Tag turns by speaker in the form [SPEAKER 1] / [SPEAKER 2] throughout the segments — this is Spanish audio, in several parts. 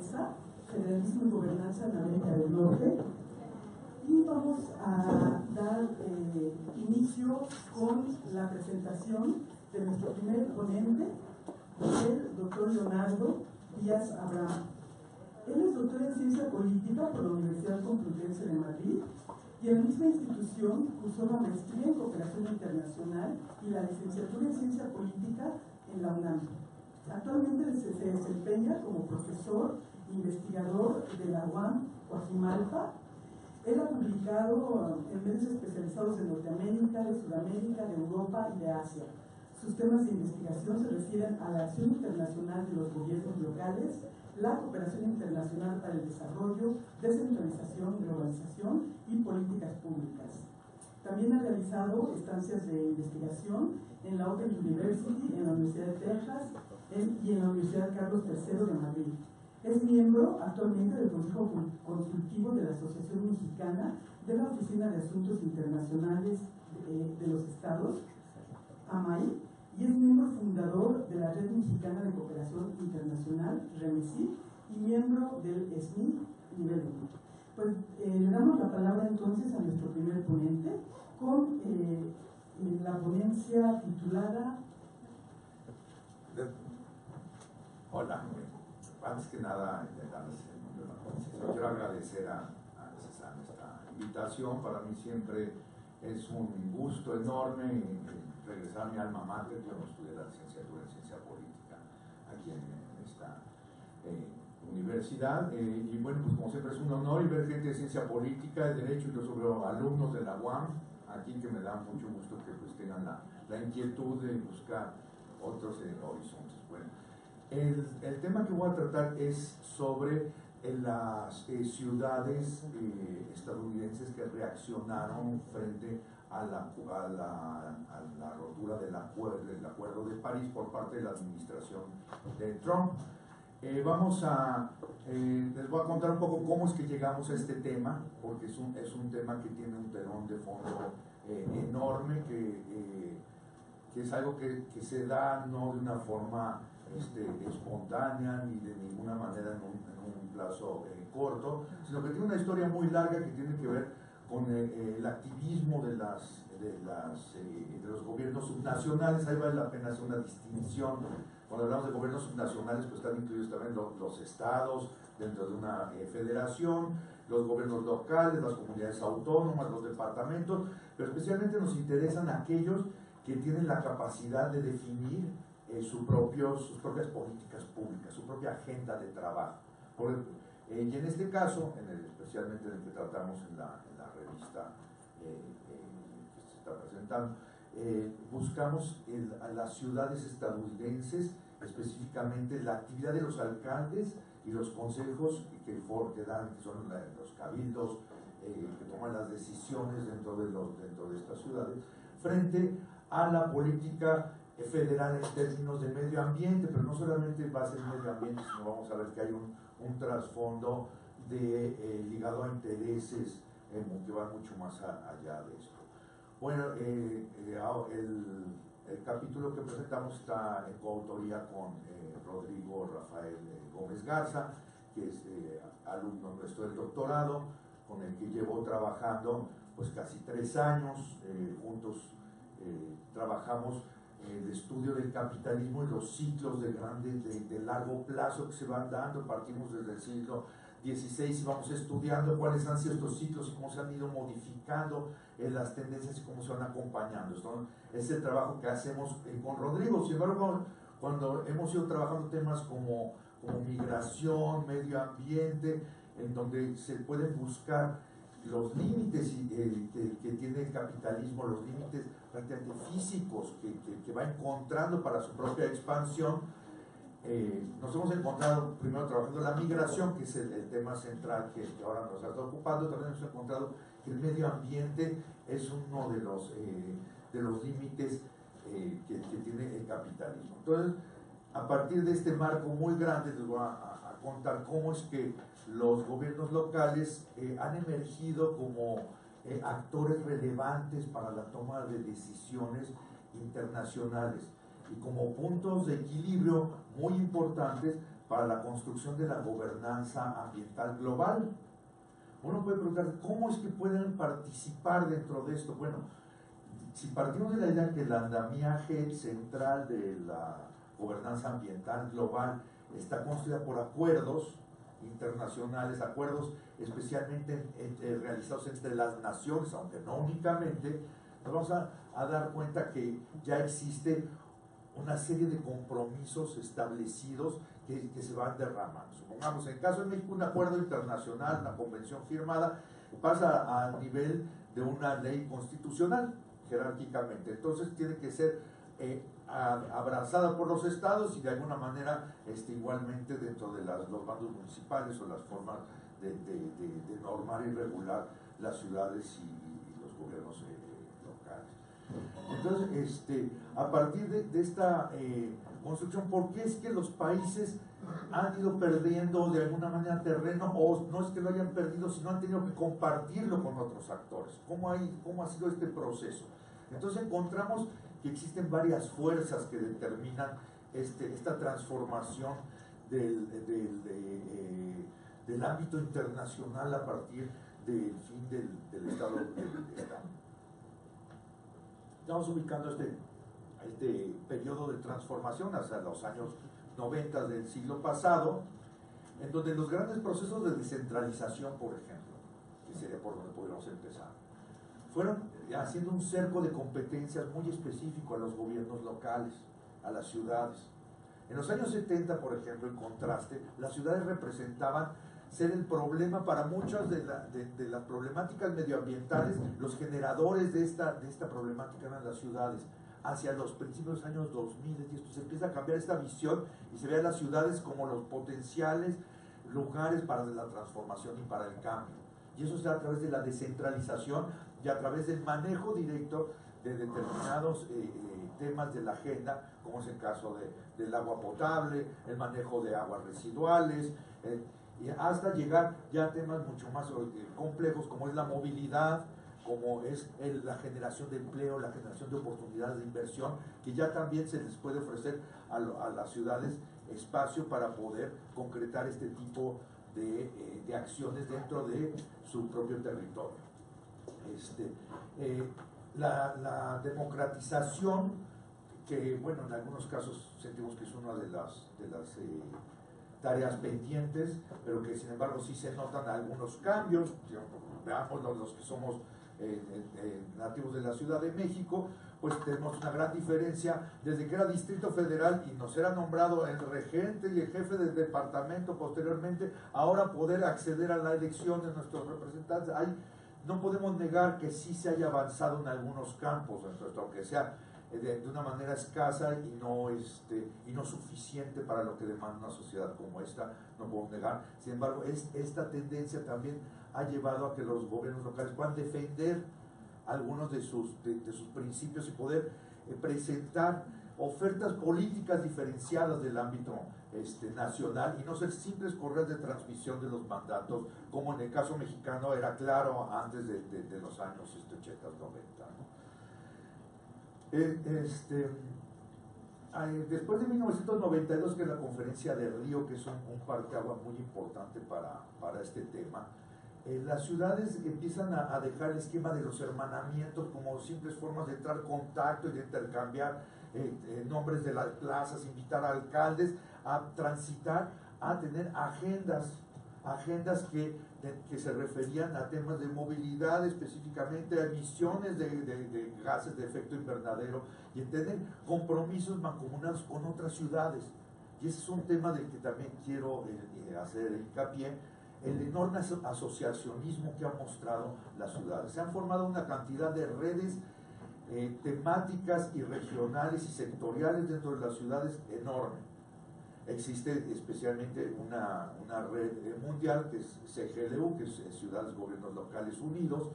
[SPEAKER 1] Mesa, Federalismo y Gobernanza en América del Norte, y vamos a dar inicio con la presentación de nuestro primer ponente, el doctor Leonardo Díaz Abraham. Él es doctor en Ciencia Política por la Universidad Complutense de Madrid y en la misma institución cursó la maestría en Cooperación Internacional y la licenciatura en Ciencia Política en la UNAM. Actualmente se desempeña como profesor investigador de la UAM Coajimalpa. Él ha publicado en medios especializados de Norteamérica, de Sudamérica, de Europa y de Asia. Sus temas de investigación se refieren a la acción internacional de los gobiernos locales, la cooperación internacional para el desarrollo, descentralización, globalización y políticas públicas. También ha realizado estancias de investigación en la Open University, en la Universidad de Texas y en la Universidad Carlos III de Madrid. Es miembro actualmente del Consejo Consultivo de la Asociación Mexicana de la Oficina de Asuntos Internacionales de los Estados, AMAI, y es miembro fundador de la Red Mexicana de Cooperación Internacional, REMECI, y miembro del SMI nivel 1. Pues le damos la palabra entonces a nuestro primer ponente con la ponencia titulada...
[SPEAKER 2] Hola, antes que nada, quiero agradecer a César esta invitación. Para mí siempre es un gusto enorme regresar a mi alma mater. Yo estudié la licenciatura en Ciencia Política aquí en esta universidad, y bueno, pues como siempre es un honor y ver gente de Ciencia Política, de Derecho y sobre alumnos de la UAM aquí, que me da mucho gusto que pues tengan la inquietud de buscar otros horizontes. Bueno, el tema que voy a tratar es sobre las ciudades estadounidenses que reaccionaron frente a la rotura del acuerdo de París por parte de la administración de Trump. Les voy a contar un poco cómo es que llegamos a este tema, porque es un tema que tiene un telón de fondo enorme, que es algo que se da no de una forma espontánea ni de ninguna manera en un plazo corto, sino que tiene una historia muy larga que tiene que ver con el activismo de los gobiernos subnacionales. Ahí vale la pena hacer una distinción. Cuando hablamos de gobiernos subnacionales, pues están incluidos también los estados dentro de una federación, los gobiernos locales, las comunidades autónomas, los departamentos, pero especialmente nos interesan aquellos que tienen la capacidad de definir sus propias políticas públicas, su propia agenda de trabajo. Y en este caso, especialmente en el que tratamos en la revista que se está presentando, buscamos a las ciudades estadounidenses, específicamente la actividad de los alcaldes y los consejos que son los cabildos que toman las decisiones dentro de estas ciudades, frente a la política federal en términos de medio ambiente, pero no solamente va a ser medio ambiente, sino vamos a ver que hay un trasfondo ligado a intereses que van mucho más allá de esto. Bueno, el capítulo que presentamos está en coautoría con Rodrigo Rafael Gómez Garza, que es alumno nuestro del doctorado, con el que llevo trabajando pues casi 3 años. Juntos trabajamos el estudio del capitalismo y los ciclos de largo plazo que se van dando. Partimos desde el siglo XVI y vamos estudiando cuáles han sido estos ciclos y cómo se han ido modificando las tendencias y cómo se van acompañando. Esto es el trabajo que hacemos con Rodrigo. Sin embargo, cuando hemos ido trabajando temas como migración, medio ambiente, en donde se pueden buscar los límites que tiene el capitalismo, los límites prácticamente físicos que va encontrando para su propia expansión, nos hemos encontrado primero trabajando la migración, que es el tema central que ahora nos está ocupando. También hemos encontrado que el medio ambiente es uno de los límites que tiene el capitalismo. Entonces, a partir de este marco muy grande, les voy a contar cómo es que los gobiernos locales han emergido como actores relevantes para la toma de decisiones internacionales y como puntos de equilibrio muy importantes para la construcción de la gobernanza ambiental global. Uno puede preguntar, ¿cómo es que pueden participar dentro de esto? Bueno, si partimos de la idea que el andamiaje central de la gobernanza ambiental global está construida por acuerdos internacionales, acuerdos especialmente realizados entre las naciones, aunque no únicamente, nos vamos a dar cuenta que ya existe una serie de compromisos establecidos que se van derramando. Supongamos, en el caso de México, un acuerdo internacional, una convención firmada, pasa a nivel de una ley constitucional, jerárquicamente. Entonces tiene que ser abrazada por los estados y de alguna manera igualmente dentro de los bandos municipales o las formas de normar y regular las ciudades y los gobiernos locales. Entonces, a partir de esta construcción, ¿por qué es que los países han ido perdiendo de alguna manera terreno, o no es que lo hayan perdido, sino han tenido que compartirlo con otros actores? ¿Cómo ha sido este proceso? Entonces encontramos que existen varias fuerzas que determinan esta transformación del ámbito internacional a partir del fin del Estado del Estado. Estamos ubicando este periodo de transformación hacia los años 90 del siglo pasado, en donde los grandes procesos de descentralización, por ejemplo, que sería por donde podríamos empezar, fueron haciendo un cerco de competencias muy específico a los gobiernos locales, a las ciudades. En los años 70, por ejemplo, en contraste, las ciudades representaban ser el problema para muchas de las problemáticas medioambientales. Los generadores de esta problemática eran las ciudades. Hacia los principios de los años 2000 se empieza a cambiar esta visión y se ve a las ciudades como los potenciales lugares para la transformación y para el cambio. Y eso se da a través de la descentralización y a través del manejo directo de determinados temas de la agenda, como es el caso del agua potable, el manejo de aguas residuales, y hasta llegar ya a temas mucho más complejos, como es la movilidad, como es la generación de empleo, la generación de oportunidades de inversión, que ya también se les puede ofrecer a las ciudades espacio para poder concretar este tipo de acciones dentro de su propio territorio. La democratización, que bueno, en algunos casos sentimos que es una de las tareas pendientes, pero que sin embargo sí se notan algunos cambios. Veamos los que somos nativos de la Ciudad de México, pues tenemos una gran diferencia desde que era Distrito Federal y nos era nombrado el regente y el jefe del departamento posteriormente, ahora poder acceder a la elección de nuestros representantes. No podemos negar que sí se haya avanzado en algunos campos, aunque sea de una manera escasa y no suficiente para lo que demanda una sociedad como esta, no podemos negar. Sin embargo, esta tendencia también ha llevado a que los gobiernos locales puedan defender algunos de sus principios y poder presentar ofertas políticas diferenciadas del ámbito nacional y no ser simples correos de transmisión de los mandatos, como en el caso mexicano era claro antes de los años 80, 90, ¿no? Después de 1992, que es la conferencia de Río, que es un parteaguas muy importante para este tema, las ciudades empiezan a dejar el esquema de los hermanamientos como simples formas de entrar en contacto y de intercambiar nombres de las plazas, invitar a alcaldes a transitar, a tener agendas que se referían a temas de movilidad, específicamente a emisiones de gases de efecto invernadero, y tener compromisos mancomunados con otras ciudades. Y ese es un tema del que también quiero hacer hincapié, el enorme asociacionismo que han mostrado las ciudades. Se han formado una cantidad de redes temáticas y regionales y sectoriales dentro de las ciudades enorme. Existe especialmente una red mundial que es CGLU, que es Ciudades Gobiernos Locales Unidos,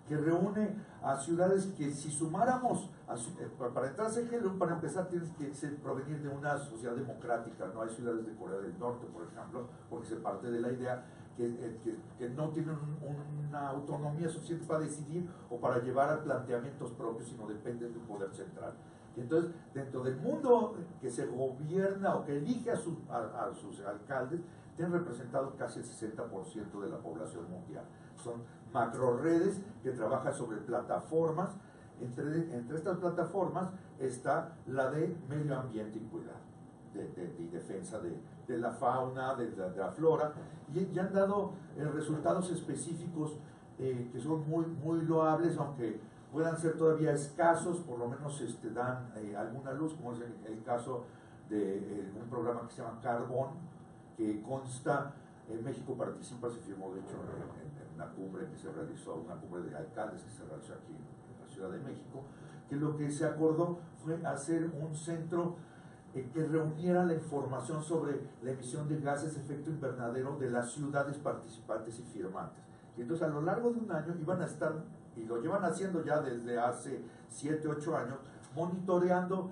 [SPEAKER 2] que reúne a ciudades que, si sumáramos, para entrar a CGLU, para empezar tienes que provenir de una sociedad democrática. No hay ciudades de Corea del Norte, por ejemplo, porque se parte de la idea que no tienen una autonomía suficiente para decidir o para llevar a planteamientos propios, sino dependen de un poder central. Y entonces, dentro del mundo que se gobierna o que elige a sus alcaldes, tienen representado casi el 60% de la población mundial. Son macro redes que trabajan sobre plataformas. Entre estas plataformas está la de medio ambiente y cuidado, y defensa de la fauna, de la flora, y han dado resultados específicos que son muy loables, aunque puedan ser todavía escasos, por lo menos dan alguna luz, como es el caso de un programa que se llama Carbón, que consta, México participa, se firmó de hecho en una cumbre que se realizó, una cumbre de alcaldes que se realizó aquí en la Ciudad de México, que lo que se acordó fue hacer un centro que reuniera la información sobre la emisión de gases de efecto invernadero de las ciudades participantes y firmantes. Y entonces a lo largo de un año iban a estar, y lo llevan haciendo ya desde hace 7, 8 años, monitoreando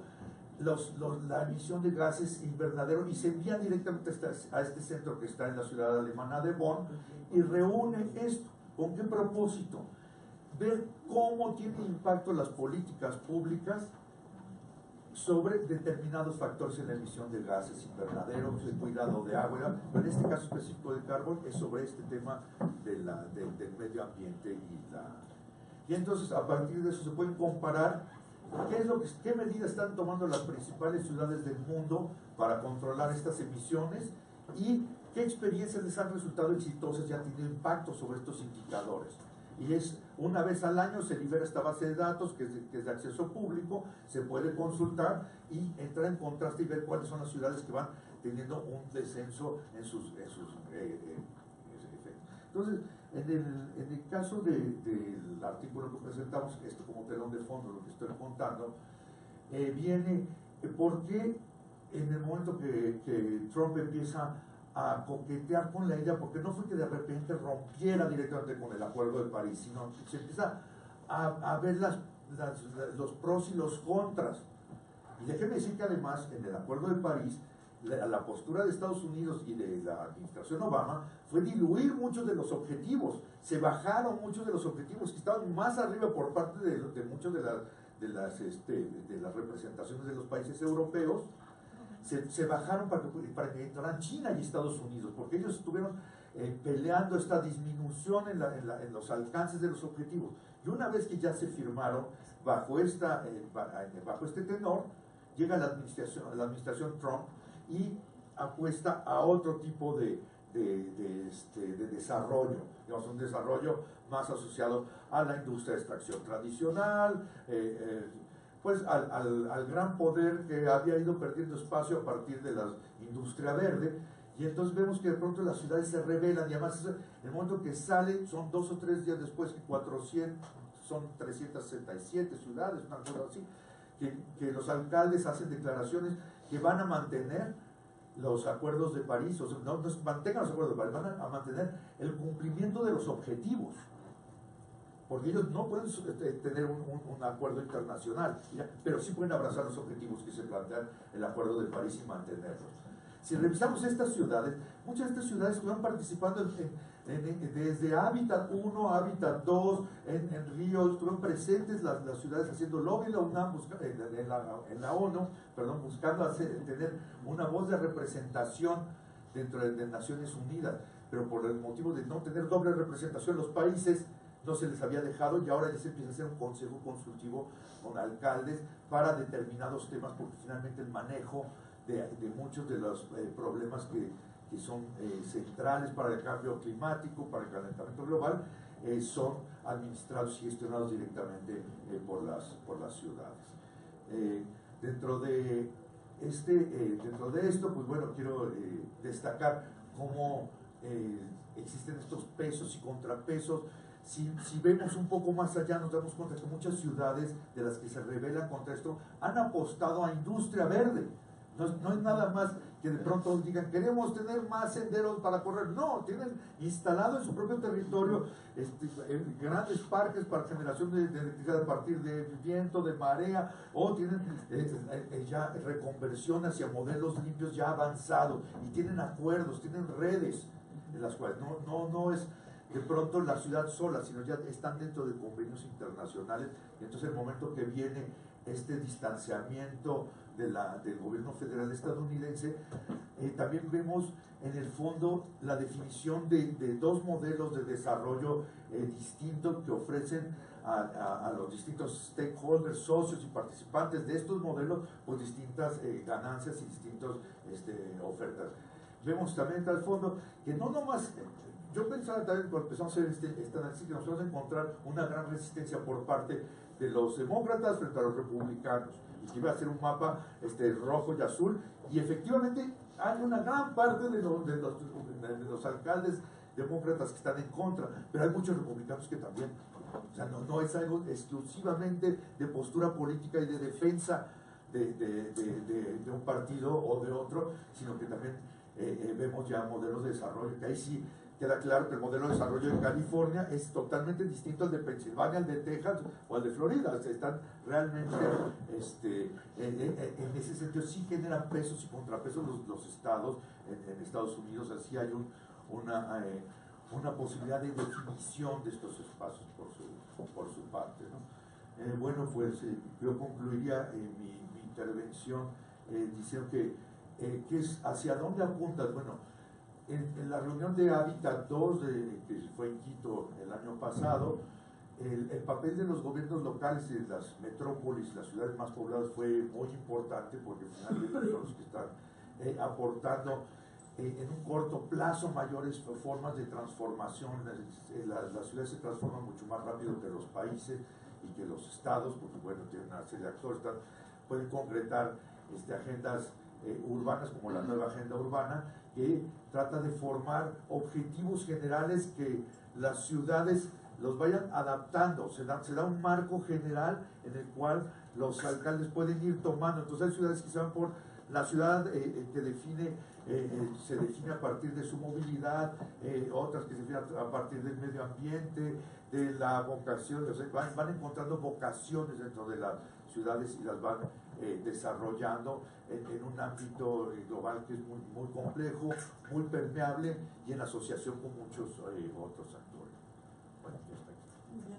[SPEAKER 2] la emisión de gases invernadero, y se envían directamente a este centro que está en la ciudad alemana de Bonn, y reúne esto. ¿Con qué propósito? Ver cómo tiene impacto las políticas públicas sobre determinados factores en la emisión de gases invernaderos, el cuidado de agua, pero en este caso específico de carbón es sobre este tema del medio ambiente y entonces a partir de eso se pueden comparar qué medidas están tomando las principales ciudades del mundo para controlar estas emisiones y qué experiencias les han resultado exitosas y han tenido impacto sobre estos indicadores. Y es una vez al año se libera esta base de datos que es de acceso público, se puede consultar y entrar en contraste y ver cuáles son las ciudades que van teniendo un descenso en sus efectos. Entonces, en el caso del artículo que presentamos, esto como telón de fondo, lo que estoy contando, viene porque en el momento que Trump empieza a coquetear con la idea, porque no fue que de repente rompiera directamente con el Acuerdo de París, sino que se empieza a ver los pros y los contras. Y déjeme decir que además en el Acuerdo de París la postura de Estados Unidos y de la administración Obama fue diluir muchos de los objetivos, se bajaron muchos de los objetivos que estaban más arriba por parte de muchos de las representaciones de los países europeos. Se bajaron para que entraran China y Estados Unidos, porque ellos estuvieron peleando esta disminución en los alcances de los objetivos. Y una vez que ya se firmaron bajo este tenor, llega la administración Trump y apuesta a otro tipo de desarrollo, digamos, un desarrollo más asociado a la industria de extracción tradicional, pues al gran poder que había ido perdiendo espacio a partir de la industria verde. Y entonces vemos que de pronto las ciudades se rebelan, y además el momento que sale son 2 o 3 días después que son 367 ciudades, una cosa así, que los alcaldes hacen declaraciones que van a mantener los acuerdos de París, o sea, no mantengan los acuerdos de París, van a mantener el cumplimiento de los objetivos, porque ellos no pueden tener un acuerdo internacional, pero sí pueden abrazar los objetivos que se plantean el Acuerdo de París y mantenerlos. Si revisamos estas ciudades, muchas de estas ciudades estuvieron participando desde Hábitat 1, Hábitat 2, en Río, estuvieron presentes las ciudades haciendo lobby en la UNAM, en la ONU, buscando tener una voz de representación dentro de Naciones Unidas, pero por el motivo de no tener doble representación, los países no se les había dejado, y ahora ya se empieza a hacer un consejo consultivo con alcaldes para determinados temas, porque finalmente el manejo de muchos de los problemas que son centrales para el cambio climático, para el calentamiento global, son administrados y gestionados directamente por las ciudades. Dentro de esto, pues bueno, quiero destacar cómo existen estos pesos y contrapesos. Si vemos un poco más allá, nos damos cuenta que muchas ciudades de las que se rebelan contra esto han apostado a industria verde. No es nada más que de pronto digan, queremos tener más senderos para correr. No, tienen instalado en su propio territorio grandes parques para generación de electricidad a partir de viento, de marea, o tienen ya reconversión hacia modelos limpios ya avanzados, y tienen acuerdos, tienen redes en las cuales no es de pronto la ciudad sola, sino ya están dentro de convenios internacionales. Y entonces el momento que viene este distanciamiento del gobierno federal estadounidense, también vemos en el fondo la definición de dos modelos de desarrollo distintos que ofrecen a los distintos stakeholders, socios y participantes de estos modelos, pues distintas ganancias y distintas ofertas. Vemos también al fondo que no nomás, yo pensaba también cuando empezamos a hacer este análisis que nos vamos a encontrar una gran resistencia por parte de los demócratas frente a los republicanos, y que iba a ser un mapa rojo y azul, y efectivamente hay una gran parte de los alcaldes demócratas que están en contra, pero hay muchos republicanos que también. O sea, no es algo exclusivamente de postura política y de defensa de un partido o de otro, sino que también vemos ya modelos de desarrollo, que ahí sí queda claro que el modelo de desarrollo de California es totalmente distinto al de Pensilvania, al de Texas o al de Florida. O sea, están realmente, en ese sentido sí generan pesos y contrapesos los estados en Estados Unidos. Así hay una posibilidad de definición de estos espacios por su parte, ¿no? Bueno, pues yo concluiría mi intervención diciendo que es hacia dónde apuntas. Bueno, en la reunión de Hábitat 2 que fue en Quito el año pasado, el papel de los gobiernos locales y de las metrópolis, las ciudades más pobladas, fue muy importante, porque finalmente son los que están aportando en un corto plazo mayores formas de transformación. Las ciudades se transforman mucho más rápido que los países y que los estados, porque bueno, tienen una serie de actores, pueden concretar agendas urbanas, como la nueva agenda urbana, que trata de formar objetivos generales que las ciudades los vayan adaptando. Se da un marco general en el cual los alcaldes pueden ir tomando. Entonces hay ciudades que se van por la ciudad que se define a partir de su movilidad, otras que se definen a partir del medio ambiente, de la vocación. O sea, van encontrando vocaciones dentro de las ciudades y las van desarrollando en un ámbito global que es muy complejo, muy permeable y en asociación con muchos otros actores. Bueno, ya está aquí.
[SPEAKER 1] Muy bien.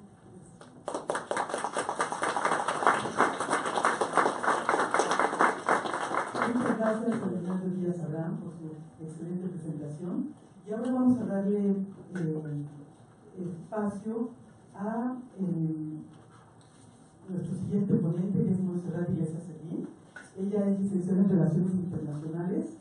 [SPEAKER 1] Muchas gracias, Alejandro Díaz Abraham, por su excelente presentación. Y ahora vamos a darle espacio a nuestro siguiente ponente, que es Montserrat Iglesias Seguí. Ella es licenciada en Relaciones Internacionales,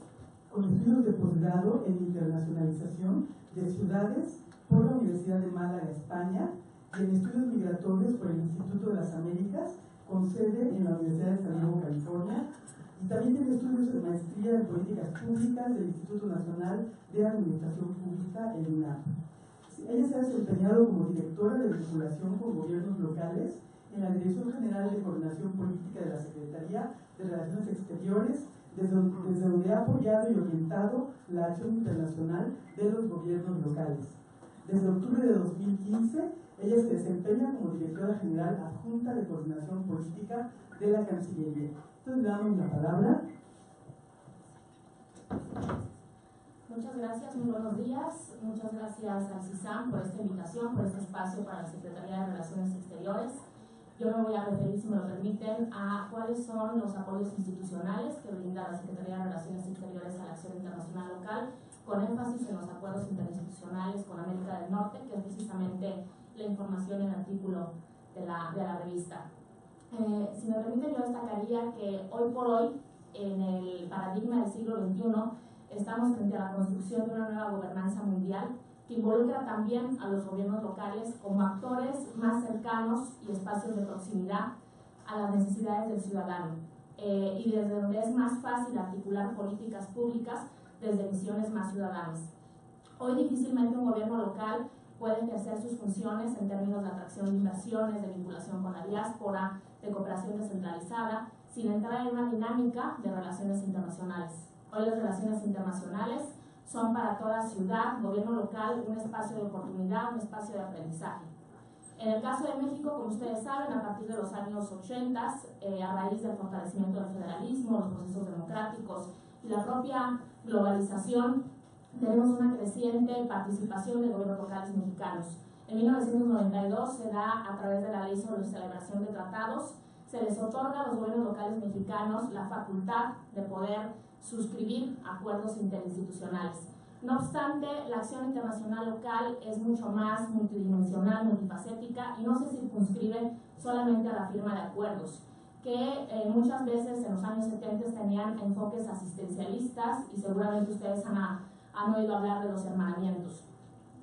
[SPEAKER 1] con estudios de posgrado en Internacionalización de Ciudades por la Universidad de Málaga, España, y en Estudios Migratorios por el Instituto de las Américas, con sede en la Universidad de San Diego, California. Y también tiene estudios de maestría en Políticas Públicas del Instituto Nacional de Administración Pública, el UNAM. Ella se ha desempeñado como directora de vinculación con gobiernos locales en la Dirección General de Coordinación Política de la Secretaría de Relaciones Exteriores, desde donde ha apoyado y orientado la acción internacional de los gobiernos locales. Desde octubre de 2015, ella se desempeña como directora general adjunta de Coordinación Política de la Cancillería. Entonces, le damos la palabra.
[SPEAKER 3] Muchas gracias, muy buenos días. Muchas gracias al CISAM por esta invitación, por este espacio para la Secretaría de Relaciones Exteriores. Yo me voy a referir, si me lo permiten, a cuáles son los apoyos institucionales que brinda la Secretaría de Relaciones Exteriores a la acción internacional local, con énfasis en los acuerdos interinstitucionales con América del Norte, que es precisamente la información en el artículo de la revista. Si me permiten, yo destacaría que hoy por hoy, en el paradigma del siglo XXI, estamos frente a la construcción de una nueva gobernanza mundial que involucra también a los gobiernos locales como actores más cercanos y espacios de proximidad a las necesidades del ciudadano, y desde donde es más fácil articular políticas públicas desde visiones más ciudadanas. Hoy difícilmente un gobierno local puede ejercer sus funciones en términos de atracción de inversiones, de vinculación con la diáspora, de cooperación descentralizada, sin entrar en una dinámica de relaciones internacionales. Hoy las relaciones internacionales son para toda ciudad, gobierno local, un espacio de oportunidad, un espacio de aprendizaje. En el caso de México, como ustedes saben, a partir de los años 80, a raíz del fortalecimiento del federalismo, los procesos democráticos y la propia globalización, tenemos una creciente participación de gobiernos locales mexicanos. En 1992 se da, a través de la Ley sobre la Celebración de Tratados, se les otorga a los gobiernos locales mexicanos la facultad de poder suscribir acuerdos interinstitucionales. No obstante, la acción internacional local es mucho más multidimensional, multifacética y no se circunscribe solamente a la firma de acuerdos, que muchas veces en los años 70 tenían enfoques asistencialistas y seguramente ustedes han oído hablar de los hermanamientos.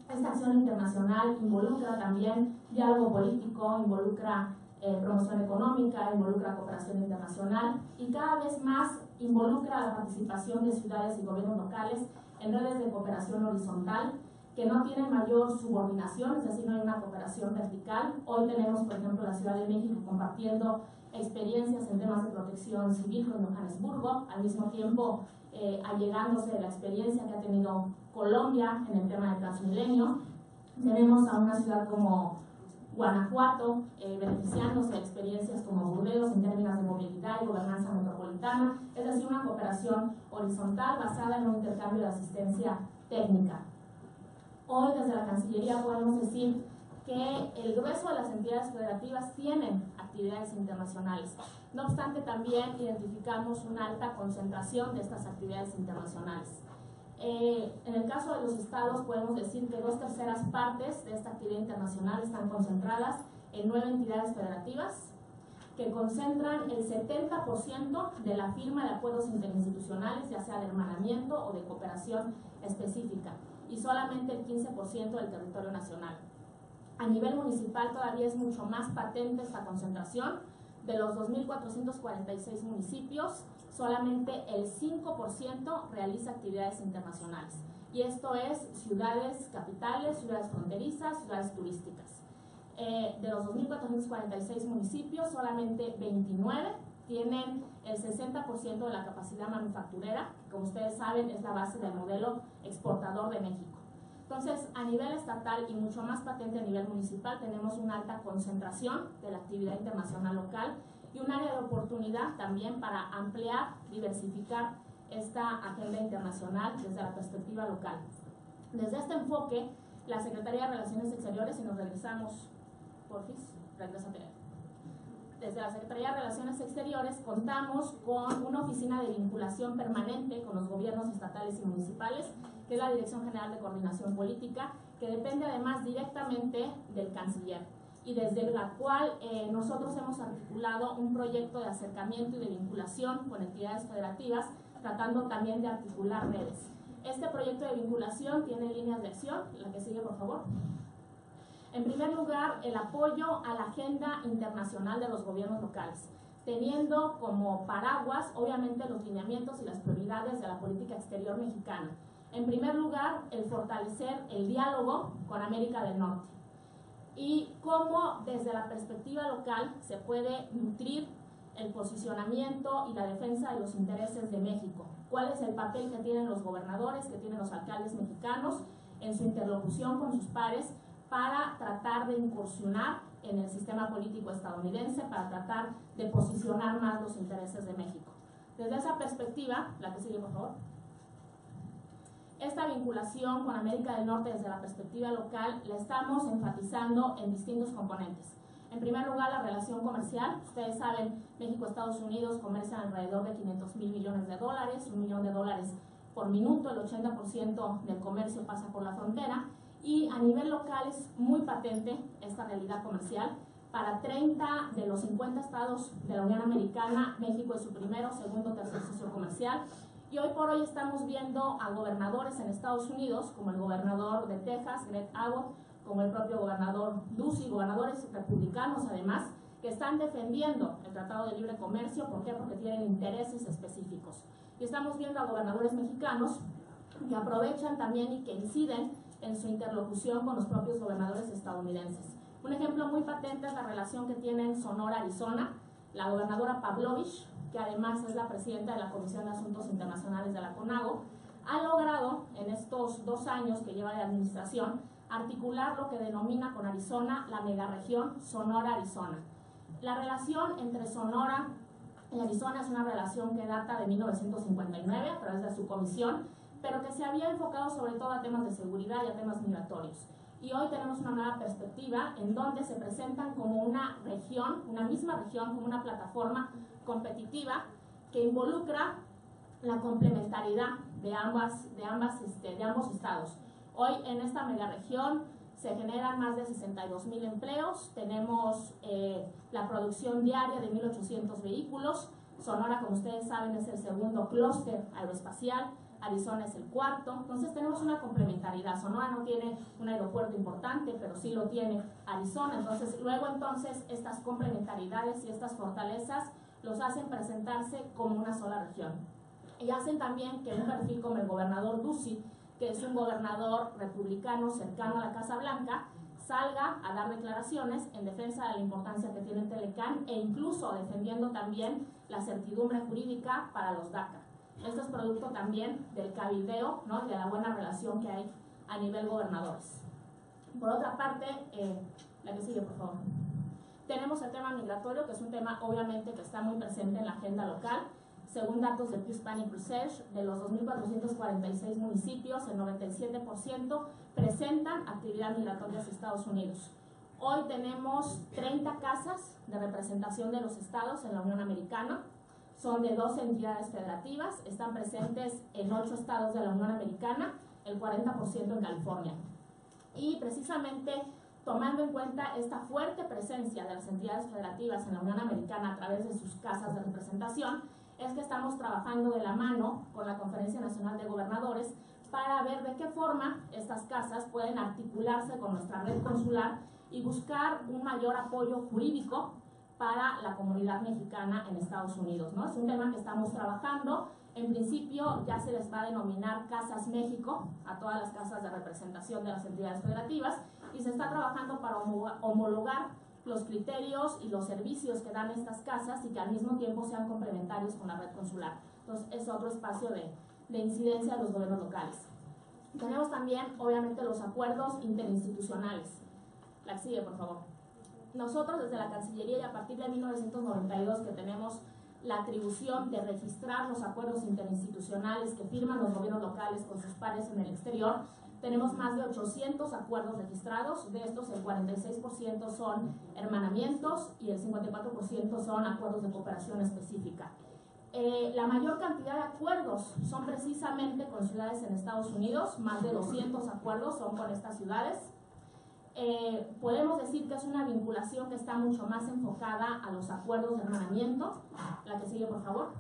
[SPEAKER 3] Esta acción internacional involucra también diálogo político, involucra promoción económica, involucra cooperación internacional y cada vez más involucra la participación de ciudades y gobiernos locales en redes de cooperación horizontal que no tienen mayor subordinación, es decir, no hay una cooperación vertical. Hoy tenemos, por ejemplo, la Ciudad de México compartiendo experiencias en temas de protección civil con Johannesburgo, al mismo tiempo allegándose de la experiencia que ha tenido Colombia en el tema del Transmilenio. Tenemos a una ciudad como Guanajuato beneficiándose de experiencias como Burdeos en términos de movilidad y gobernanza metropolitana, es decir, una cooperación horizontal basada en un intercambio de asistencia técnica. Hoy desde la Cancillería podemos decir que el grueso de las entidades federativas tienen actividades internacionales. No obstante, también identificamos una alta concentración de estas actividades internacionales. En el caso de los estados podemos decir que 2/3 partes de esta actividad internacional están concentradas en 9 entidades federativas que concentran el 70% de la firma de acuerdos interinstitucionales, ya sea de hermanamiento o de cooperación específica, y solamente el 15% del territorio nacional. A nivel municipal todavía es mucho más patente esta concentración. De los 2.446 municipios, solamente el 5% realiza actividades internacionales. Y esto es ciudades capitales, ciudades fronterizas, ciudades turísticas. De los 2.446 municipios, solamente 29 tienen el 60% de la capacidad manufacturera, que como ustedes saben es la base del modelo exportador de México. Entonces, a nivel estatal y mucho más patente a nivel municipal, tenemos una alta concentración de la actividad internacional local y un área de oportunidad también para ampliar, diversificar esta agenda internacional desde la perspectiva local. Desde este enfoque, la Secretaría de Relaciones Exteriores, si nos regresamos, porfis, regrésate. Desde la Secretaría de Relaciones Exteriores contamos con una oficina de vinculación permanente con los gobiernos estatales y municipales, que es la Dirección General de Coordinación Política, que depende además directamente del canciller, y desde la cual nosotros hemos articulado un proyecto de acercamiento y de vinculación con entidades federativas, tratando también de articular redes. Este proyecto de vinculación tiene líneas de acción, la que sigue por favor. En primer lugar, el apoyo a la agenda internacional de los gobiernos locales, teniendo como paraguas, obviamente, los lineamientos y las prioridades de la política exterior mexicana. En primer lugar, el fortalecer el diálogo con América del Norte y cómo desde la perspectiva local se puede nutrir el posicionamiento y la defensa de los intereses de México. ¿Cuál es el papel que tienen los gobernadores, que tienen los alcaldes mexicanos en su interlocución con sus pares para tratar de incursionar en el sistema político estadounidense, para tratar de posicionar más los intereses de México? Desde esa perspectiva, la que sigue por favor. Esta vinculación con América del Norte desde la perspectiva local la estamos enfatizando en distintos componentes. En primer lugar, la relación comercial. Ustedes saben, México y Estados Unidos comercian alrededor de $500 mil millones, $1 millón por minuto, el 80% del comercio pasa por la frontera, y a nivel local es muy patente esta realidad comercial. Para 30 de los 50 estados de la Unión Americana, México es su primero, segundo, tercer socio comercial. Y hoy por hoy estamos viendo a gobernadores en Estados Unidos, como el gobernador de Texas, Greg Abbott, como el propio gobernador Ducey, gobernadores republicanos además, que están defendiendo el Tratado de Libre Comercio. ¿Por qué? Porque tienen intereses específicos. Y estamos viendo a gobernadores mexicanos que aprovechan también y que inciden en su interlocución con los propios gobernadores estadounidenses. Un ejemplo muy patente es la relación que tienen Sonora, Arizona. La gobernadora Pavlovich, que además es la presidenta de la Comisión de Asuntos Internacionales de la CONAGO, ha logrado en estos 2 años que lleva de administración articular lo que denomina con Arizona la megaregión Sonora-Arizona. La relación entre Sonora y Arizona es una relación que data de 1959 a través de su comisión, pero que se había enfocado sobre todo a temas de seguridad y a temas migratorios. y hoy tenemos una nueva perspectiva en donde se presentan como una región, una misma región, como una plataforma competitiva que involucra la complementariedad de ambos estados. Hoy en esta megaregión se generan más de 62,000 empleos, tenemos la producción diaria de 1,800 vehículos, Sonora, como ustedes saben, es el segundo clúster aeroespacial, Arizona es el cuarto, entonces tenemos una complementariedad. Sonora no tiene un aeropuerto importante, pero sí lo tiene Arizona, entonces estas complementariedades y estas fortalezas los hacen presentarse como una sola región. Y hacen también que un perfil como el gobernador Ducey, que es un gobernador republicano cercano a la Casa Blanca, salga a dar declaraciones en defensa de la importancia que tiene Telecán e incluso defendiendo también la certidumbre jurídica para los DACA. Esto es producto también del cabildeo, ¿no?, y de la buena relación que hay a nivel gobernadores. Por otra parte, la que sigue, por favor. Tenemos el tema migratorio, que es un tema obviamente que está muy presente en la agenda local. Según datos del Pew Hispanic Research, de los 2,446 municipios, el 97% presentan actividad migratoria hacia Estados Unidos. Hoy tenemos 30 casas de representación de los estados en la Unión Americana. Son de 12 entidades federativas, están presentes en 8 estados de la Unión Americana, el 40% en California. Y precisamente tomando en cuenta esta fuerte presencia de las entidades federativas en la Unión Americana a través de sus casas de representación, es que estamos trabajando de la mano con la Conferencia Nacional de Gobernadores para ver de qué forma estas casas pueden articularse con nuestra red consular y buscar un mayor apoyo jurídico para la comunidad mexicana en Estados Unidos, ¿no? Es un tema que estamos trabajando. En principio ya se les va a denominar Casas México a todas las casas de representación de las entidades federativas y se está trabajando para homologar los criterios y los servicios que dan estas casas y que al mismo tiempo sean complementarios con la red consular. Entonces es otro espacio de incidencia de los gobiernos locales. Tenemos también obviamente los acuerdos interinstitucionales. La que sigue, por favor. Nosotros desde la Cancillería y a partir de 1992 que tenemos la atribución de registrar los acuerdos interinstitucionales que firman los gobiernos locales con sus pares en el exterior, tenemos más de 800 acuerdos registrados. De estos el 46% son hermanamientos y el 54% son acuerdos de cooperación específica. La mayor cantidad de acuerdos son precisamente con ciudades en Estados Unidos, más de 200 acuerdos son con estas ciudades. Podemos decir que es una vinculación que está mucho más enfocada a los acuerdos de hermanamiento. La que sigue, por favor.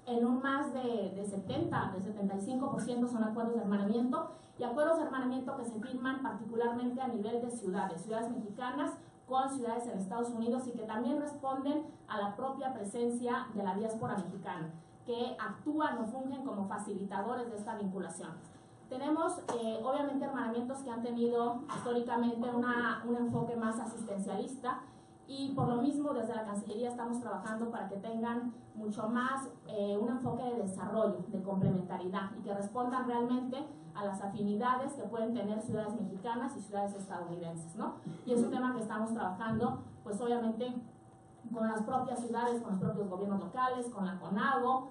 [SPEAKER 3] En un más de 75% son acuerdos de hermanamiento y acuerdos de hermanamiento que se firman particularmente a nivel de ciudades mexicanas con ciudades en Estados Unidos y que también responden a la propia presencia de la diáspora mexicana, que actúan o fungen como facilitadores de esta vinculación. Tenemos obviamente hermanamientos que han tenido históricamente un enfoque más asistencialista y por lo mismo desde la Cancillería estamos trabajando para que tengan mucho más un enfoque de desarrollo, de complementariedad y que respondan realmente a las afinidades que pueden tener ciudades mexicanas y ciudades estadounidenses, ¿no? Y es un tema que estamos trabajando pues obviamente con las propias ciudades, con los propios gobiernos locales, con la CONAGO,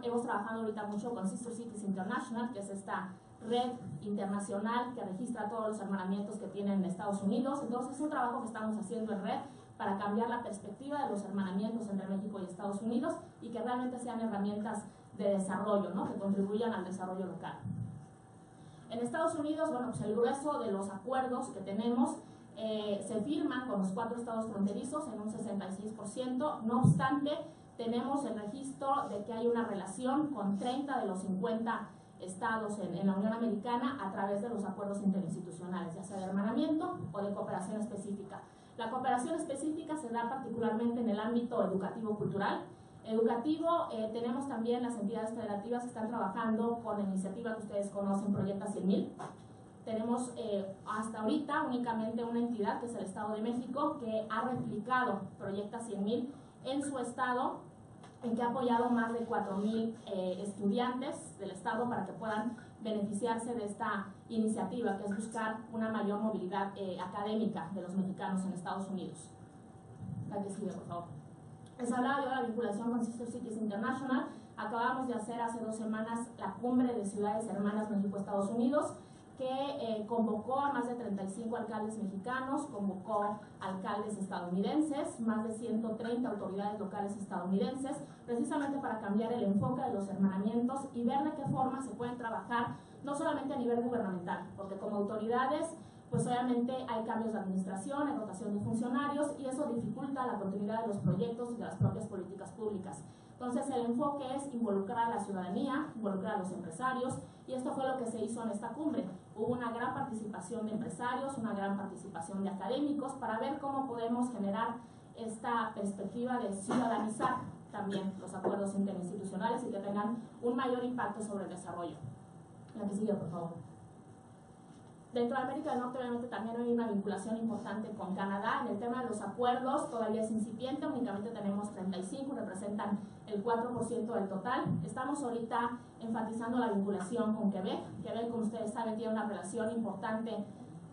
[SPEAKER 3] hemos trabajado ahorita mucho con Sister Cities International, que es esta red internacional que registra todos los hermanamientos que tienen en Estados Unidos. Entonces es un trabajo que estamos haciendo en red para cambiar la perspectiva de los hermanamientos entre México y Estados Unidos y que realmente sean herramientas de desarrollo, ¿no?, que contribuyan al desarrollo local. En Estados Unidos, bueno, pues el grueso de los acuerdos que tenemos se firman con los 4 estados fronterizos en un 66%, no obstante, tenemos el registro de que hay una relación con 30 de los 50 estados en la Unión Americana a través de los acuerdos interinstitucionales, ya sea de hermanamiento o de cooperación específica. La cooperación específica se da particularmente en el ámbito educativo-cultural. Tenemos también las entidades federativas que están trabajando con la iniciativa que ustedes conocen, Proyecta 100,000. Tenemos hasta ahorita únicamente una entidad, que es el Estado de México, que ha replicado Proyecta 100,000 en su estado, en que ha apoyado más de 4,000 estudiantes del estado para que puedan beneficiarse de esta iniciativa, que es buscar una mayor movilidad académica de los mexicanos en Estados Unidos. La que sigue, por favor. Les hablaba yo de la vinculación con Sister Cities International. Acabamos de hacer hace 2 semanas la cumbre de ciudades hermanas México-Estados Unidos, que convocó a más de 35 alcaldes mexicanos, convocó alcaldes estadounidenses, más de 130 autoridades locales estadounidenses, precisamente para cambiar el enfoque de los hermanamientos y ver de qué forma se pueden trabajar, no solamente a nivel gubernamental, porque como autoridades, pues obviamente hay cambios de administración, hay rotación de funcionarios y eso dificulta la continuidad de los proyectos y de las propias políticas públicas. Entonces el enfoque es involucrar a la ciudadanía, involucrar a los empresarios, y esto fue lo que se hizo en esta cumbre. Hubo una gran participación de empresarios, una gran participación de académicos para ver cómo podemos generar esta perspectiva de ciudadanizar también los acuerdos interinstitucionales y que tengan un mayor impacto sobre el desarrollo. La que sigue, por favor. Dentro de América del Norte, obviamente, también hay una vinculación importante con Canadá. En el tema de los acuerdos, todavía es incipiente, únicamente tenemos 35, representan el 4% del total. Estamos ahorita enfatizando la vinculación con Quebec. Quebec, como ustedes saben, tiene una relación importante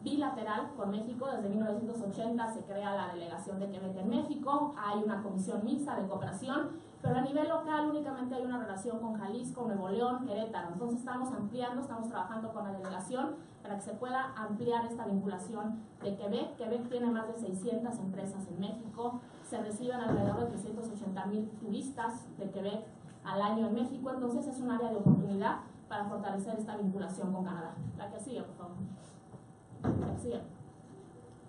[SPEAKER 3] bilateral con México. Desde 1980 se crea la delegación de Quebec en México, hay una comisión mixta de cooperación, pero a nivel local únicamente hay una relación con Jalisco, Nuevo León, Querétaro. Entonces estamos ampliando, estamos trabajando con la delegación para que se pueda ampliar esta vinculación de Quebec. Quebec tiene más de 600 empresas en México, se reciben alrededor de 380,000 turistas de Quebec al año en México, entonces es un área de oportunidad para fortalecer esta vinculación con Canadá. La que sigue, por favor. La que sigue.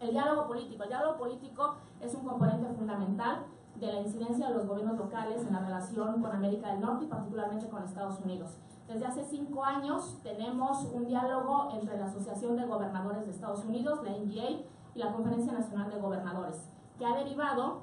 [SPEAKER 3] El diálogo político. El diálogo político es un componente fundamental de la incidencia de los gobiernos locales en la relación con América del Norte y particularmente con Estados Unidos. Desde hace 5 años tenemos un diálogo entre la Asociación de Gobernadores de Estados Unidos, la NGA, y la Conferencia Nacional de Gobernadores, que ha derivado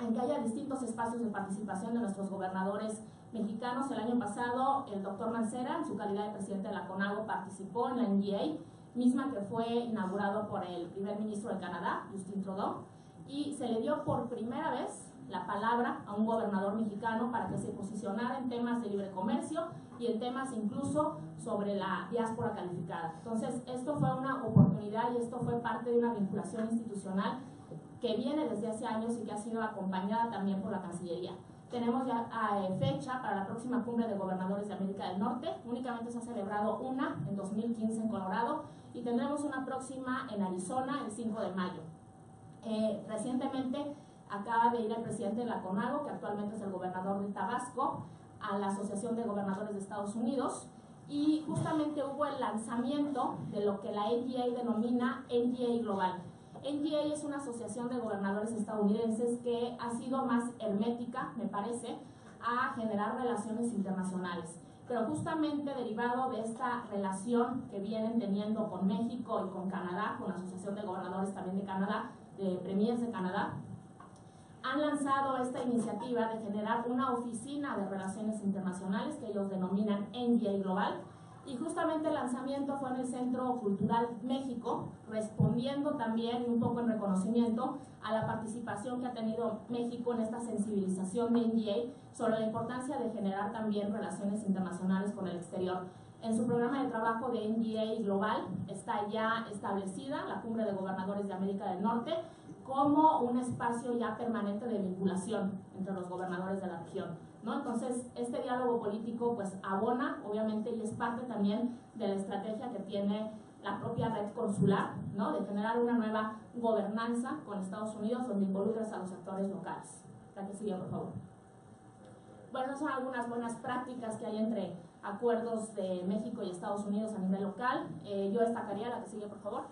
[SPEAKER 3] en que haya distintos espacios de participación de nuestros gobernadores mexicanos. El año pasado, el doctor Mancera, en su calidad de presidente de la CONAGO, participó en la NGA, misma que fue inaugurado por el primer ministro de Canadá, Justin Trudeau, y se le dio por primera vez la palabra a un gobernador mexicano para que se posicionara en temas de libre comercio y en temas incluso sobre la diáspora calificada. Entonces, esto fue una oportunidad y esto fue parte de una vinculación institucional que viene desde hace años y que ha sido acompañada también por la Cancillería. Tenemos ya fecha para la próxima cumbre de gobernadores de América del Norte. Únicamente se ha celebrado una en 2015 en Colorado y tendremos una próxima en Arizona el 5 de mayo. Recientemente acaba de ir el presidente de la CONAGO, que actualmente es el gobernador de Tabasco, a la Asociación de Gobernadores de Estados Unidos, y justamente hubo el lanzamiento de lo que la NGA denomina NGA Global. NGA es una asociación de gobernadores estadounidenses que ha sido más hermética, me parece, a generar relaciones internacionales. Pero justamente derivado de esta relación que vienen teniendo con México y con Canadá, con la Asociación de Gobernadores también de Canadá, de Premiers de Canadá, han lanzado esta iniciativa de generar una oficina de relaciones internacionales que ellos denominan NGA Global, y justamente el lanzamiento fue en el Centro Cultural México, respondiendo también un poco en reconocimiento a la participación que ha tenido México en esta sensibilización de NGA sobre la importancia de generar también relaciones internacionales con el exterior. En su programa de trabajo de NGA Global está ya establecida la Cumbre de Gobernadores de América del Norte como un espacio ya permanente de vinculación entre los gobernadores de la región, ¿no? Entonces, este diálogo político pues abona, obviamente, y es parte también de la estrategia que tiene la propia red consular, ¿no? De generar una nueva gobernanza con Estados Unidos donde involucras a los actores locales. La que sigue, por favor. Bueno, son algunas buenas prácticas que hay entre acuerdos de México y Estados Unidos a nivel local. Yo destacaría, la que sigue, por favor,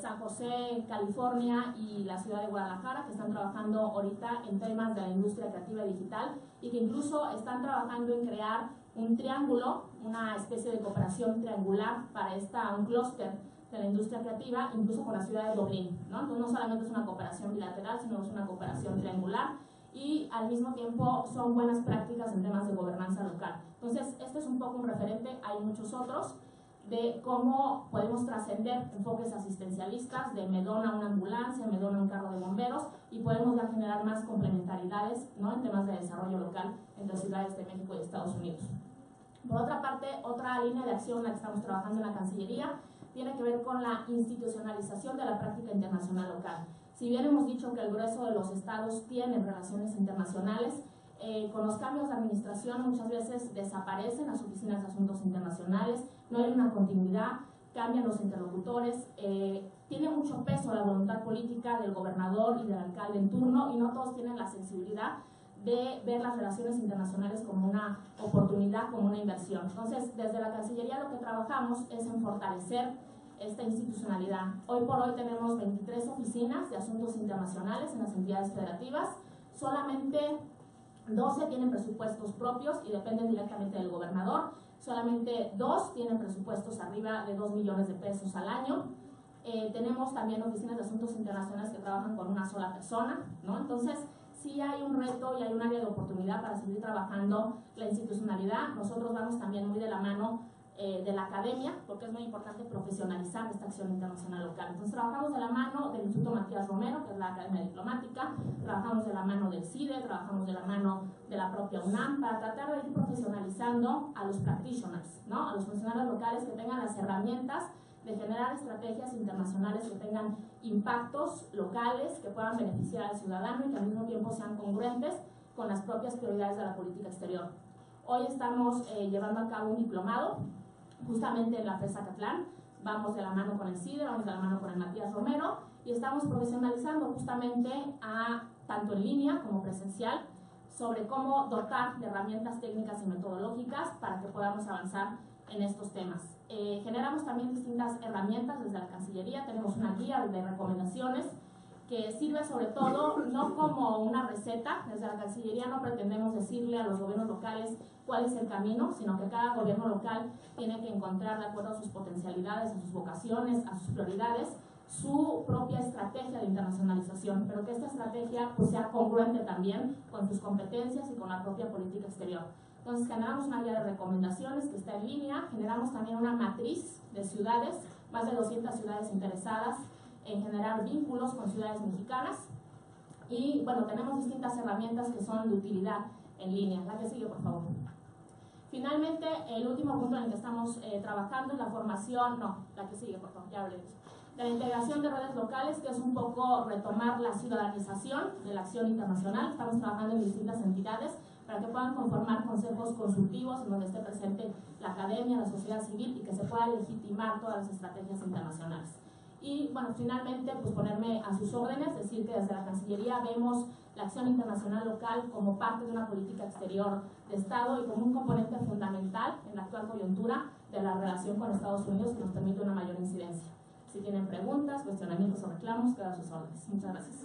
[SPEAKER 3] San José, California, y la ciudad de Guadalajara, que están trabajando ahorita en temas de la industria creativa digital y que incluso están trabajando en crear un triángulo, una especie de cooperación triangular para un clúster de la industria creativa, incluso con la ciudad de Dublín, ¿no? Entonces no solamente es una cooperación bilateral, sino es una cooperación triangular y al mismo tiempo son buenas prácticas en temas de gobernanza local. Entonces, este es un poco un referente, hay muchos otros, de cómo podemos trascender enfoques asistencialistas, de me dona una ambulancia, me dona un carro de bomberos, y podemos ya generar más complementariedades, ¿no? En temas de desarrollo local entre ciudades de México y Estados Unidos. Por otra parte, otra línea de acción en la que estamos trabajando en la Cancillería tiene que ver con la institucionalización de la práctica internacional local. Si bien hemos dicho que el grueso de los estados tienen relaciones internacionales, con los cambios de administración muchas veces desaparecen las oficinas de asuntos internacionales, no hay una continuidad, cambian los interlocutores, tiene mucho peso la voluntad política del gobernador y del alcalde en turno, y no todos tienen la sensibilidad de ver las relaciones internacionales como una oportunidad, como una inversión. Entonces, desde la Cancillería lo que trabajamos es en fortalecer esta institucionalidad. Hoy por hoy tenemos 23 oficinas de asuntos internacionales en las entidades federativas, solamente 12 tienen presupuestos propios y dependen directamente del gobernador, solamente 2 tienen presupuestos arriba de 2 millones de pesos al año. Tenemos también oficinas de asuntos internacionales que trabajan con una sola persona, ¿no? Entonces, sí hay un reto y hay un área de oportunidad para seguir trabajando la institucionalidad. Nosotros vamos también muy de la mano de la academia, porque es muy importante profesionalizar esta acción internacional local. Entonces trabajamos de la mano del Instituto Matías Romero, que es la Academia Diplomática, trabajamos de la mano del CIDE, trabajamos de la mano de la propia UNAM, para tratar de ir profesionalizando a los practitioners, ¿no? A los funcionarios locales que tengan las herramientas de generar estrategias internacionales que tengan impactos locales, que puedan beneficiar al ciudadano y que al mismo tiempo sean congruentes con las propias prioridades de la política exterior. Hoy estamos llevando a cabo un diplomado justamente en la FES Zacatlán. Vamos de la mano con el CIDE, vamos de la mano con el Matías Romero y estamos profesionalizando justamente tanto en línea como presencial sobre cómo dotar de herramientas técnicas y metodológicas para que podamos avanzar en estos temas. Generamos también distintas herramientas desde la Cancillería. Tenemos una guía de recomendaciones que sirve sobre todo no como una receta. Desde la Cancillería no pretendemos decirle a los gobiernos locales cuál es el camino, sino que cada gobierno local tiene que encontrar, de acuerdo a sus potencialidades, a sus vocaciones, a sus prioridades, su propia estrategia de internacionalización, pero que esta estrategia pues, sea congruente también con sus competencias y con la propia política exterior. Entonces generamos una guía de recomendaciones que está en línea, generamos también una matriz de ciudades, más de 200 ciudades interesadas en generar vínculos con ciudades mexicanas, y bueno, tenemos distintas herramientas que son de utilidad en línea. La que sigue, por favor. Finalmente, el último punto en el que estamos trabajando es la formación, la que sigue, por favor, ya hablé de eso, de la integración de redes locales, que es un poco retomar la ciudadanización de la acción internacional. Estamos trabajando en distintas entidades para que puedan conformar consejos consultivos en donde esté presente la academia, la sociedad civil, y que se puedan legitimar todas las estrategias internacionales. Y bueno, finalmente, pues ponerme a sus órdenes, decir que desde la Cancillería vemos la acción internacional local como parte de una política exterior de Estado y como un componente fundamental en la actual coyuntura de la relación con Estados Unidos, que nos permite una mayor incidencia. Si tienen preguntas, cuestionamientos o reclamos, quedan a sus órdenes. Muchas gracias.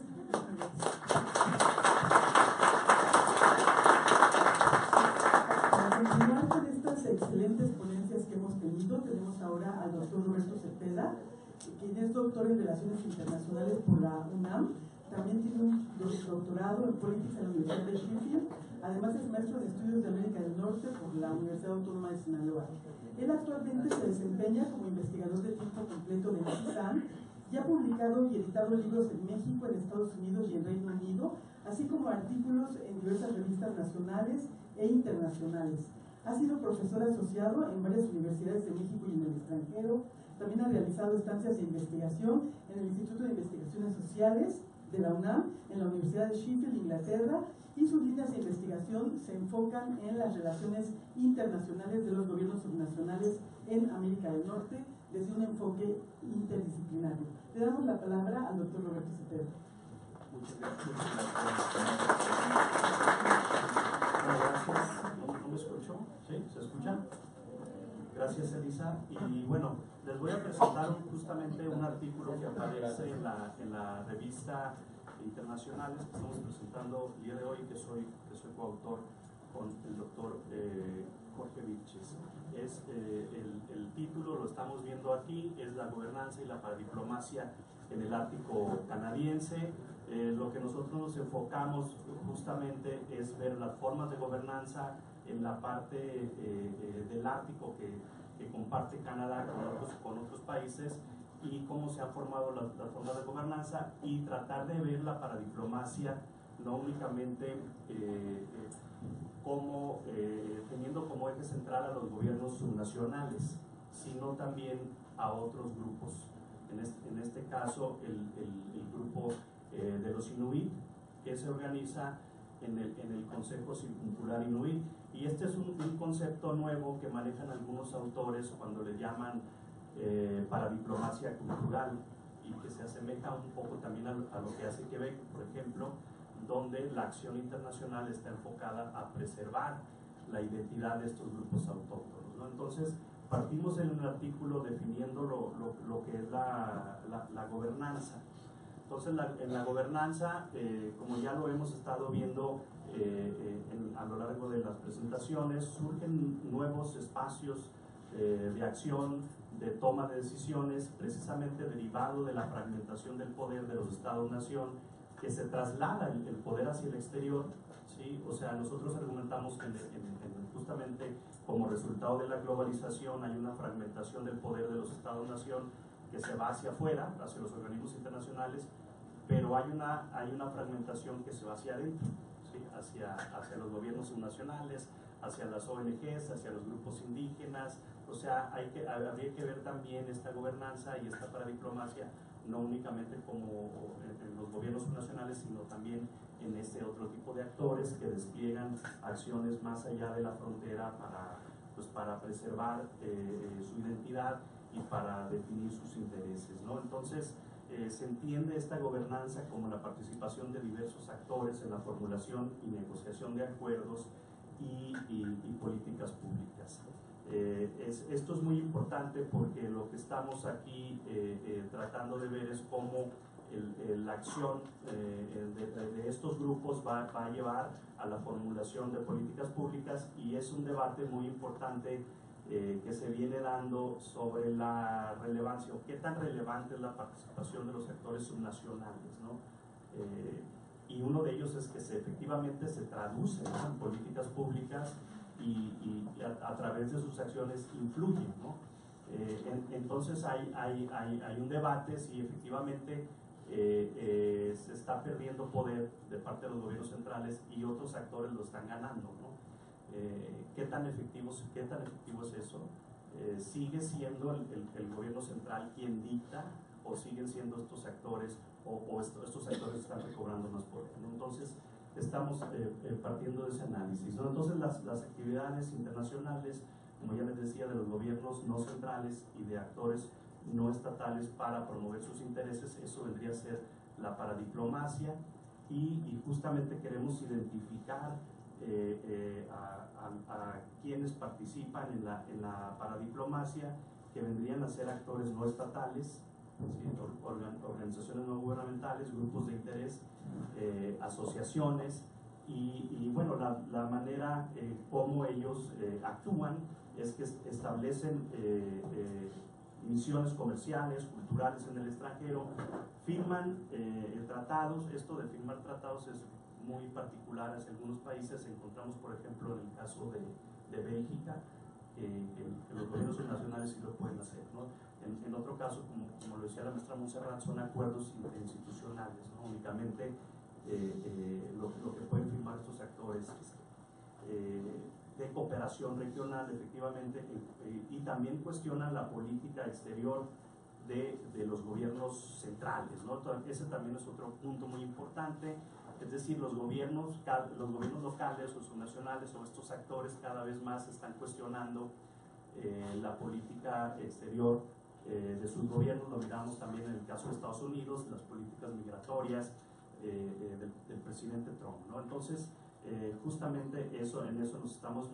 [SPEAKER 1] Para continuar con estas excelentes ponencias que hemos tenido, tenemos ahora al doctor Roberto Cepeda, quien es doctor en Relaciones Internacionales por la UNAM. También tiene un doctorado en Política en la Universidad de Sheffield. Además es maestro de Estudios de América del Norte por la Universidad Autónoma de Sinaloa. Él actualmente se desempeña como investigador de tiempo completo de CISAN y ha publicado y editado libros en México, en Estados Unidos y en Reino Unido, así como artículos en diversas revistas nacionales e internacionales. Ha sido profesor asociado en varias universidades de México y en el extranjero. También ha realizado estancias de investigación en el Instituto de Investigaciones Sociales de la UNAM, en la Universidad de Sheffield, Inglaterra, y sus líneas de investigación se enfocan en las relaciones internacionales de los gobiernos subnacionales en América del Norte desde un enfoque interdisciplinario. Le damos la palabra al doctor Roberto Cepeda.
[SPEAKER 4] Muchas gracias. ¿No me escucho? ¿Sí? ¿Se escucha? Gracias, Elisa. Y bueno, les voy a presentar justamente un artículo que aparece en la revista Internacionales que estamos presentando el día de hoy, que soy coautor con el doctor Jorge Vilches. El título, lo estamos viendo aquí, es La gobernanza y la paradiplomacia en el Ártico canadiense. Lo que nosotros nos enfocamos justamente es ver las formas de gobernanza en la parte del Ártico que comparte Canadá con otros países, y cómo se han formado las formas de gobernanza, y tratar de ver la paradiplomacia no únicamente teniendo como eje central a los gobiernos subnacionales, sino también a otros grupos. En este caso, el grupo de los Inuit, que se organiza en el Consejo Circumpolar Inuit. Y este es un concepto nuevo que manejan algunos autores cuando le llaman para diplomacia cultural y que se asemeja un poco también a lo que hace Quebec, por ejemplo, donde la acción internacional está enfocada a preservar la identidad de estos grupos autóctonos, ¿no? Entonces, partimos en un artículo definiendo lo que es la gobernanza. Entonces, en la gobernanza, como ya lo hemos estado viendo a lo largo de las presentaciones, surgen nuevos espacios de acción, de toma de decisiones, precisamente derivado de la fragmentación del poder de los Estados-nación, que se traslada el poder hacia el exterior, ¿sí? O sea, nosotros argumentamos que justamente como resultado de la globalización hay una fragmentación del poder de los Estados-nación que se va hacia afuera, hacia los organismos internacionales, pero hay una fragmentación que se va hacia adentro, ¿sí? hacia los gobiernos subnacionales, hacia las ONGs, hacia los grupos indígenas. O sea, habría que ver también esta gobernanza y esta paradiplomacia, no únicamente como en los gobiernos subnacionales, sino también en este otro tipo de actores que despliegan acciones más allá de la frontera para preservar su identidad y para definir sus intereses, ¿no? Entonces, se entiende esta gobernanza como la participación de diversos actores en la formulación y negociación de acuerdos y políticas públicas. Esto es muy importante porque lo que estamos aquí tratando de ver es cómo la acción de estos grupos va a llevar a la formulación de políticas públicas, y es un debate muy importante que se viene dando sobre la relevancia o qué tan relevante es la participación de los actores subnacionales, ¿no? Y uno de ellos es que efectivamente se traduce en políticas públicas y a través de sus acciones influyen, ¿no? Entonces hay un debate si efectivamente se está perdiendo poder de parte de los gobiernos centrales y otros actores lo están ganando, ¿no? ¿Qué tan efectivo es eso? ¿Sigue siendo el gobierno central quien dicta, o siguen siendo estos actores o estos actores están recobrando más poder, ¿no? Entonces estamos partiendo de ese análisis, ¿no? Entonces las actividades internacionales, como ya les decía, de los gobiernos no centrales y de actores no estatales para promover sus intereses, eso vendría a ser la paradiplomacia, y justamente queremos identificar a quienes participan en la paradiplomacia, que vendrían a ser actores no estatales, ¿sí? Organizaciones no gubernamentales, grupos de interés, asociaciones, y bueno, la manera como ellos actúan es que establecen misiones comerciales, culturales en el extranjero, firman tratados. Esto de firmar tratados es muy particular hacia algunos países. Encontramos, por ejemplo, en el caso de Bélgica, que los gobiernos nacionales sí lo pueden hacer, ¿no? En otro caso, como lo decía la maestra Montserrat, son acuerdos institucionales, ¿no? Únicamente lo que pueden firmar estos actores de cooperación regional, efectivamente, y también cuestionan la política exterior de los gobiernos centrales, ¿no? Ese también es otro punto muy importante. Es decir, los gobiernos locales o subnacionales o estos actores cada vez más están cuestionando la política exterior de sus gobiernos. Lo miramos también en el caso de Estados Unidos, las políticas migratorias del presidente Trump, ¿no? Entonces, justamente en eso nos estamos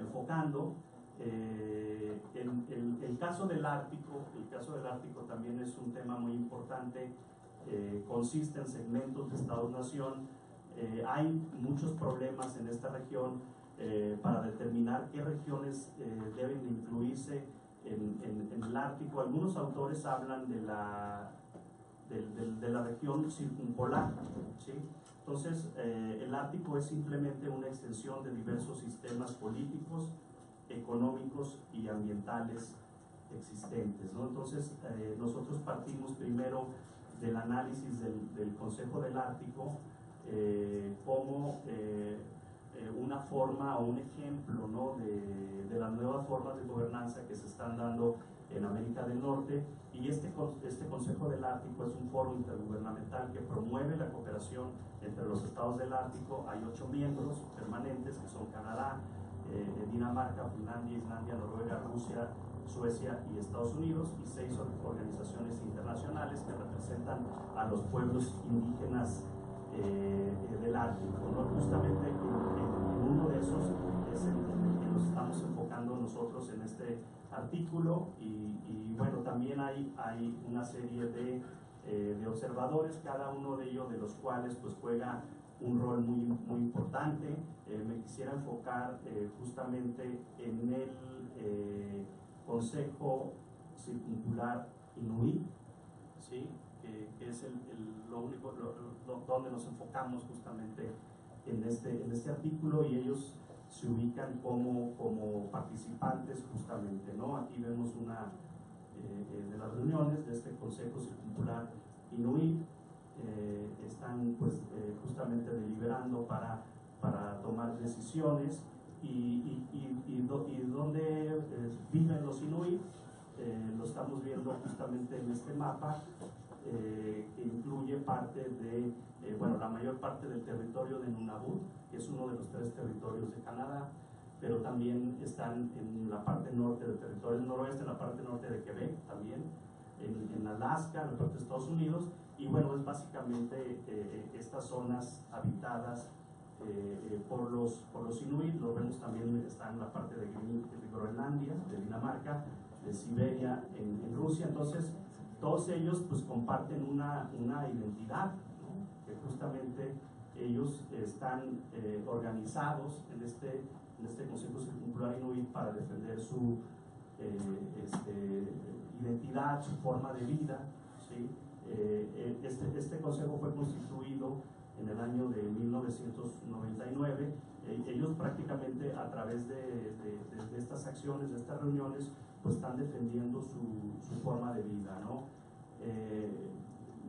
[SPEAKER 4] enfocando. El caso del Ártico también es un tema muy importante. Consiste en segmentos de Estados-nación. Hay muchos problemas en esta región para determinar qué regiones deben de incluirse en el Ártico. Algunos autores hablan de la región circumpolar, ¿sí? Entonces, el Ártico es simplemente una extensión de diversos sistemas políticos, económicos y ambientales existentes, ¿no? Entonces, nosotros partimos primero del análisis del Consejo del Ártico como una forma o un ejemplo, ¿no? de las nuevas formas de gobernanza que se están dando en América del Norte. Y este Consejo del Ártico es un foro intergubernamental que promueve la cooperación entre los estados del Ártico. Hay 8 miembros permanentes, que son Canadá, Dinamarca, Finlandia, Islandia, Noruega, Rusia, Suecia y Estados Unidos, y 6 organizaciones internacionales que representan a los pueblos indígenas del Ártico, ¿no? Justamente en uno de esos es en el que nos estamos enfocando nosotros en este artículo, y bueno, también hay una serie de observadores, cada uno de ellos de los cuales pues juega un rol muy importante. Me quisiera enfocar justamente en el Consejo Circumpolar Inuit, ¿sí? Que es lo único donde nos enfocamos justamente en este artículo, y ellos se ubican como participantes justamente, ¿no? Aquí vemos una de las reuniones de este Consejo Circumpolar Inuit. Están pues justamente deliberando para tomar decisiones, y donde viven los Inuit, lo estamos viendo justamente en este mapa, que incluye parte de, la mayor parte del territorio de Nunavut, que es uno de los 3 territorios de Canadá, pero también están en la parte norte del territorio noroeste, en la parte norte de Quebec también, en Alaska, en la parte de Estados Unidos, y bueno, es básicamente estas zonas habitadas por los Inuit. Lo vemos también, está en la parte de Groenlandia, de Dinamarca, de Siberia, en Rusia. Entonces todos ellos pues comparten una identidad, ¿no? Que justamente ellos están organizados en este Consejo Circumpolar Inuit para defender su identidad, su forma de vida, ¿sí? Este consejo fue constituido en el año de 1999. Ellos prácticamente a través de estas acciones, de estas reuniones, pues están defendiendo su forma de vida, ¿no?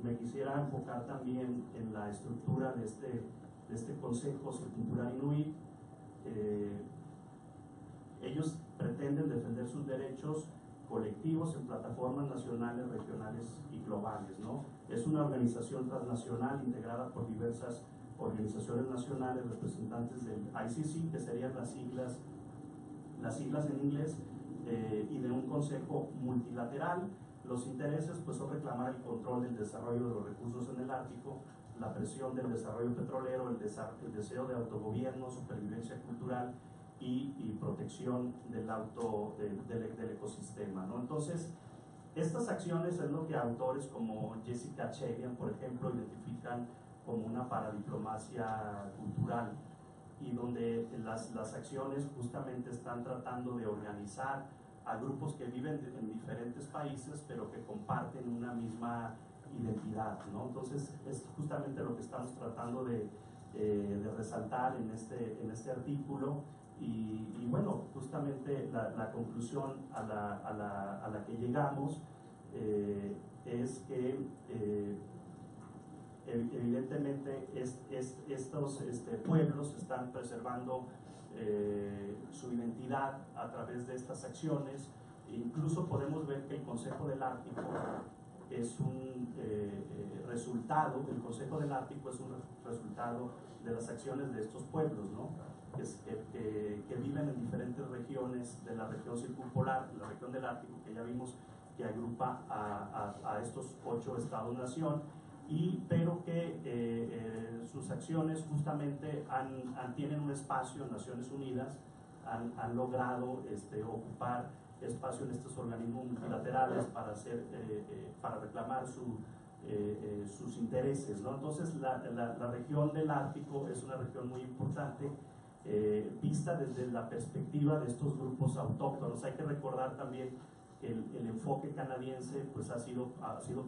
[SPEAKER 4] Me quisiera enfocar también en la estructura de este Consejo Circumpolar Inuit. Ellos pretenden defender sus derechos colectivos en plataformas nacionales, regionales y globales, ¿no? Es una organización transnacional integrada por diversas organizaciones nacionales, representantes del ICC, que serían las siglas en inglés, y de un consejo multilateral. Los intereses pues son reclamar el control del desarrollo de los recursos en el Ártico, la presión del desarrollo petrolero, el deseo de autogobierno, supervivencia cultural y protección del ecosistema, ¿no? Entonces, estas acciones es lo que autores como Jessica Chelian, por ejemplo, identifican como una paradiplomacia cultural, y donde las acciones justamente están tratando de organizar a grupos que viven en diferentes países, pero que comparten una misma identidad, ¿no? Entonces, es justamente lo que estamos tratando de resaltar en este artículo. Y bueno, justamente la conclusión a la que llegamos es que evidentemente estos pueblos están preservando su identidad a través de estas acciones. Incluso podemos ver que el Consejo del Ártico es un resultado, el Consejo del Ártico es un resultado de las acciones de estos pueblos, ¿no? Que viven en diferentes regiones de la región circumpolar, la región del Ártico, que ya vimos que agrupa a estos 8 estados-nación, pero que sus acciones justamente tienen un espacio en Naciones Unidas, han logrado ocupar espacio en estos organismos multilaterales para reclamar sus intereses, ¿no? Entonces la región del Ártico es una región muy importante, vista desde la perspectiva de estos grupos autóctonos. Hay que recordar también que el enfoque canadiense pues ha sido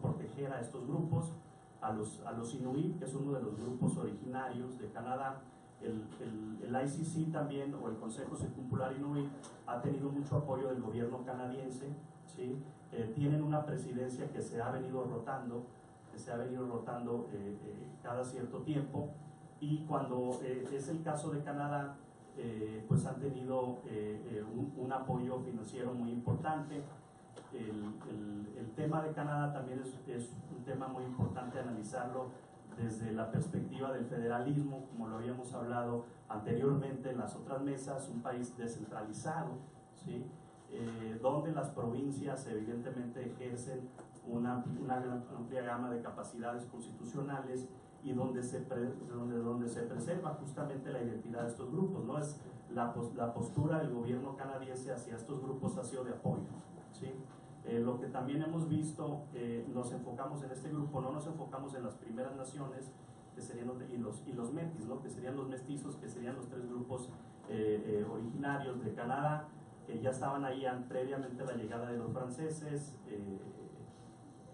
[SPEAKER 4] proteger a estos grupos, a los Inuit, que es uno de los grupos originarios de Canadá. El ICC también, o el Consejo Circumpolar Inuit, ha tenido mucho apoyo del gobierno canadiense, ¿sí? Tienen una presidencia que se ha venido rotando cada cierto tiempo, y cuando es el caso de Canadá, pues han tenido un apoyo financiero muy importante. El tema de Canadá también es un tema muy importante analizarlo desde la perspectiva del federalismo, como lo habíamos hablado anteriormente en las otras mesas, un país descentralizado, ¿sí? Donde las provincias evidentemente ejercen una amplia gama de capacidades constitucionales y donde se preserva justamente la identidad de estos grupos, ¿no? Es la postura del gobierno canadiense hacia estos grupos ha sido de apoyo, ¿sí? Lo que también hemos visto, nos enfocamos en este grupo, no nos enfocamos en las primeras naciones, que serían los metis, ¿no? Que serían los mestizos, que serían los 3 grupos originarios de Canadá, que ya estaban ahí previamente a la llegada de los franceses,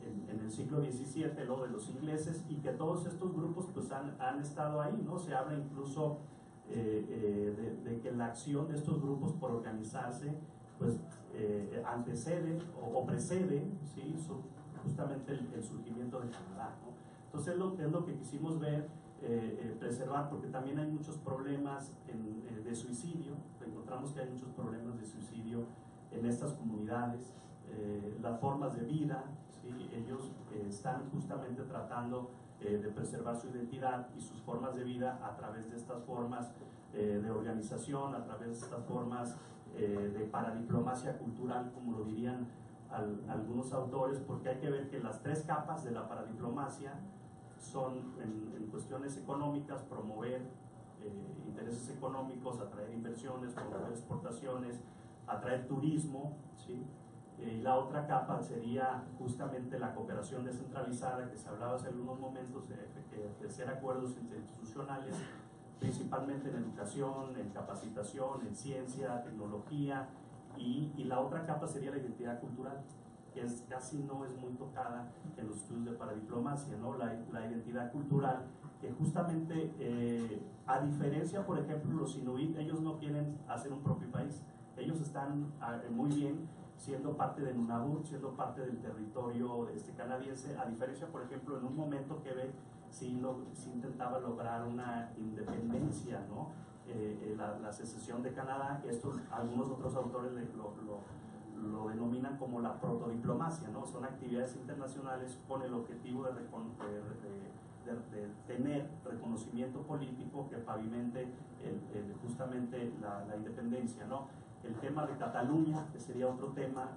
[SPEAKER 4] en el siglo XVII, luego de los ingleses, y que todos estos grupos pues han estado ahí, ¿no? Se habla incluso de que la acción de estos grupos por organizarse pues antecede o precede, ¿sí? Justamente el surgimiento de Canadá, ¿no? Entonces es lo que quisimos ver, preservar, porque también hay muchos problemas de suicidio. Encontramos que hay muchos problemas de suicidio en estas comunidades, las formas de vida, ¿sí? Ellos están justamente tratando de preservar su identidad y sus formas de vida a través de estas formas de organización, a través de estas formas de paradiplomacia cultural, como lo dirían algunos autores, porque hay que ver que las 3 capas de la paradiplomacia son en cuestiones económicas: promover intereses económicos, atraer inversiones, promover exportaciones, atraer turismo, ¿sí? Y la otra capa sería justamente la cooperación descentralizada, que se hablaba hace algunos momentos, de hacer acuerdos interinstitucionales, principalmente en educación, en capacitación, en ciencia, tecnología, y la otra capa sería la identidad cultural, que casi no es muy tocada en los estudios de paradiplomacia, ¿no? La identidad cultural, que justamente, a diferencia, por ejemplo, los inuit, ellos no quieren hacer un propio país, ellos están muy bien siendo parte de Nunavut, siendo parte del territorio canadiense, a diferencia, por ejemplo, en un momento Quebec sí intentaba lograr una independencia, ¿no? La secesión de Canadá. Esto algunos otros autores lo denominan como la protodiplomacia, ¿no? Son actividades internacionales con el objetivo de tener reconocimiento político que pavimente justamente la independencia, ¿no? El tema de Cataluña, que sería otro tema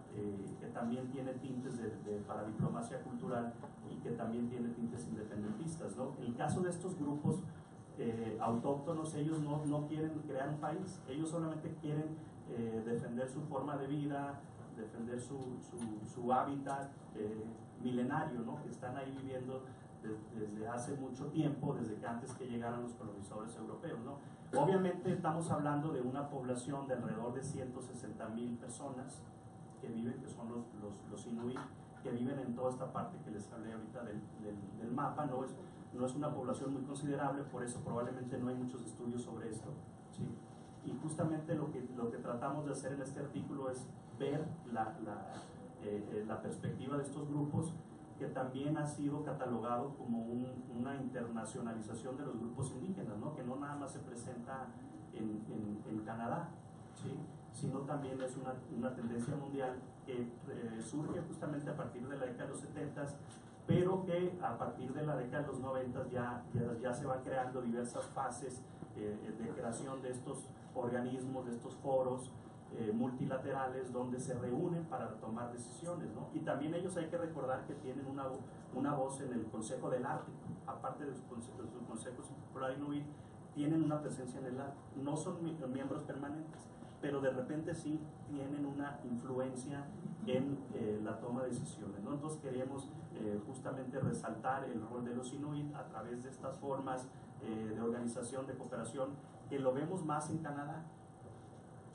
[SPEAKER 4] que también tiene tintes de paradiplomacia cultural y que también tiene tintes independentistas, ¿no? En el caso de estos grupos autóctonos, ellos no quieren crear un país, ellos solamente quieren defender su forma de vida, defender su hábitat milenario, ¿no? Que están ahí viviendo desde hace mucho tiempo, desde que antes que llegaran los colonizadores europeos, ¿no? Obviamente estamos hablando de una población de alrededor de 160,000 personas que viven, que son los inuit, que viven en toda esta parte que les hablé ahorita del mapa. No es una población muy considerable, por eso probablemente no hay muchos estudios sobre esto, ¿sí? Y justamente lo que tratamos de hacer en este artículo es ver la perspectiva de estos grupos, que también ha sido catalogado como una internacionalización de los grupos indígenas, ¿no? Que no nada más se presenta en Canadá, ¿sí? Sino también es una tendencia mundial que surge justamente a partir de la década de los 70s, pero que a partir de la década de los 90s ya se van creando diversas fases de creación de estos organismos, de estos foros multilaterales, donde se reúnen para tomar decisiones, ¿no? Y también ellos, hay que recordar que tienen una voz en el Consejo del Ártico, aparte de su Consejo Popular Inuit, tienen una presencia en el Ártico. No son miembros permanentes, pero de repente sí tienen una influencia en la toma de decisiones, ¿no? Entonces queríamos justamente resaltar el rol de los Inuit a través de estas formas de organización, de cooperación, que lo vemos más en Canadá,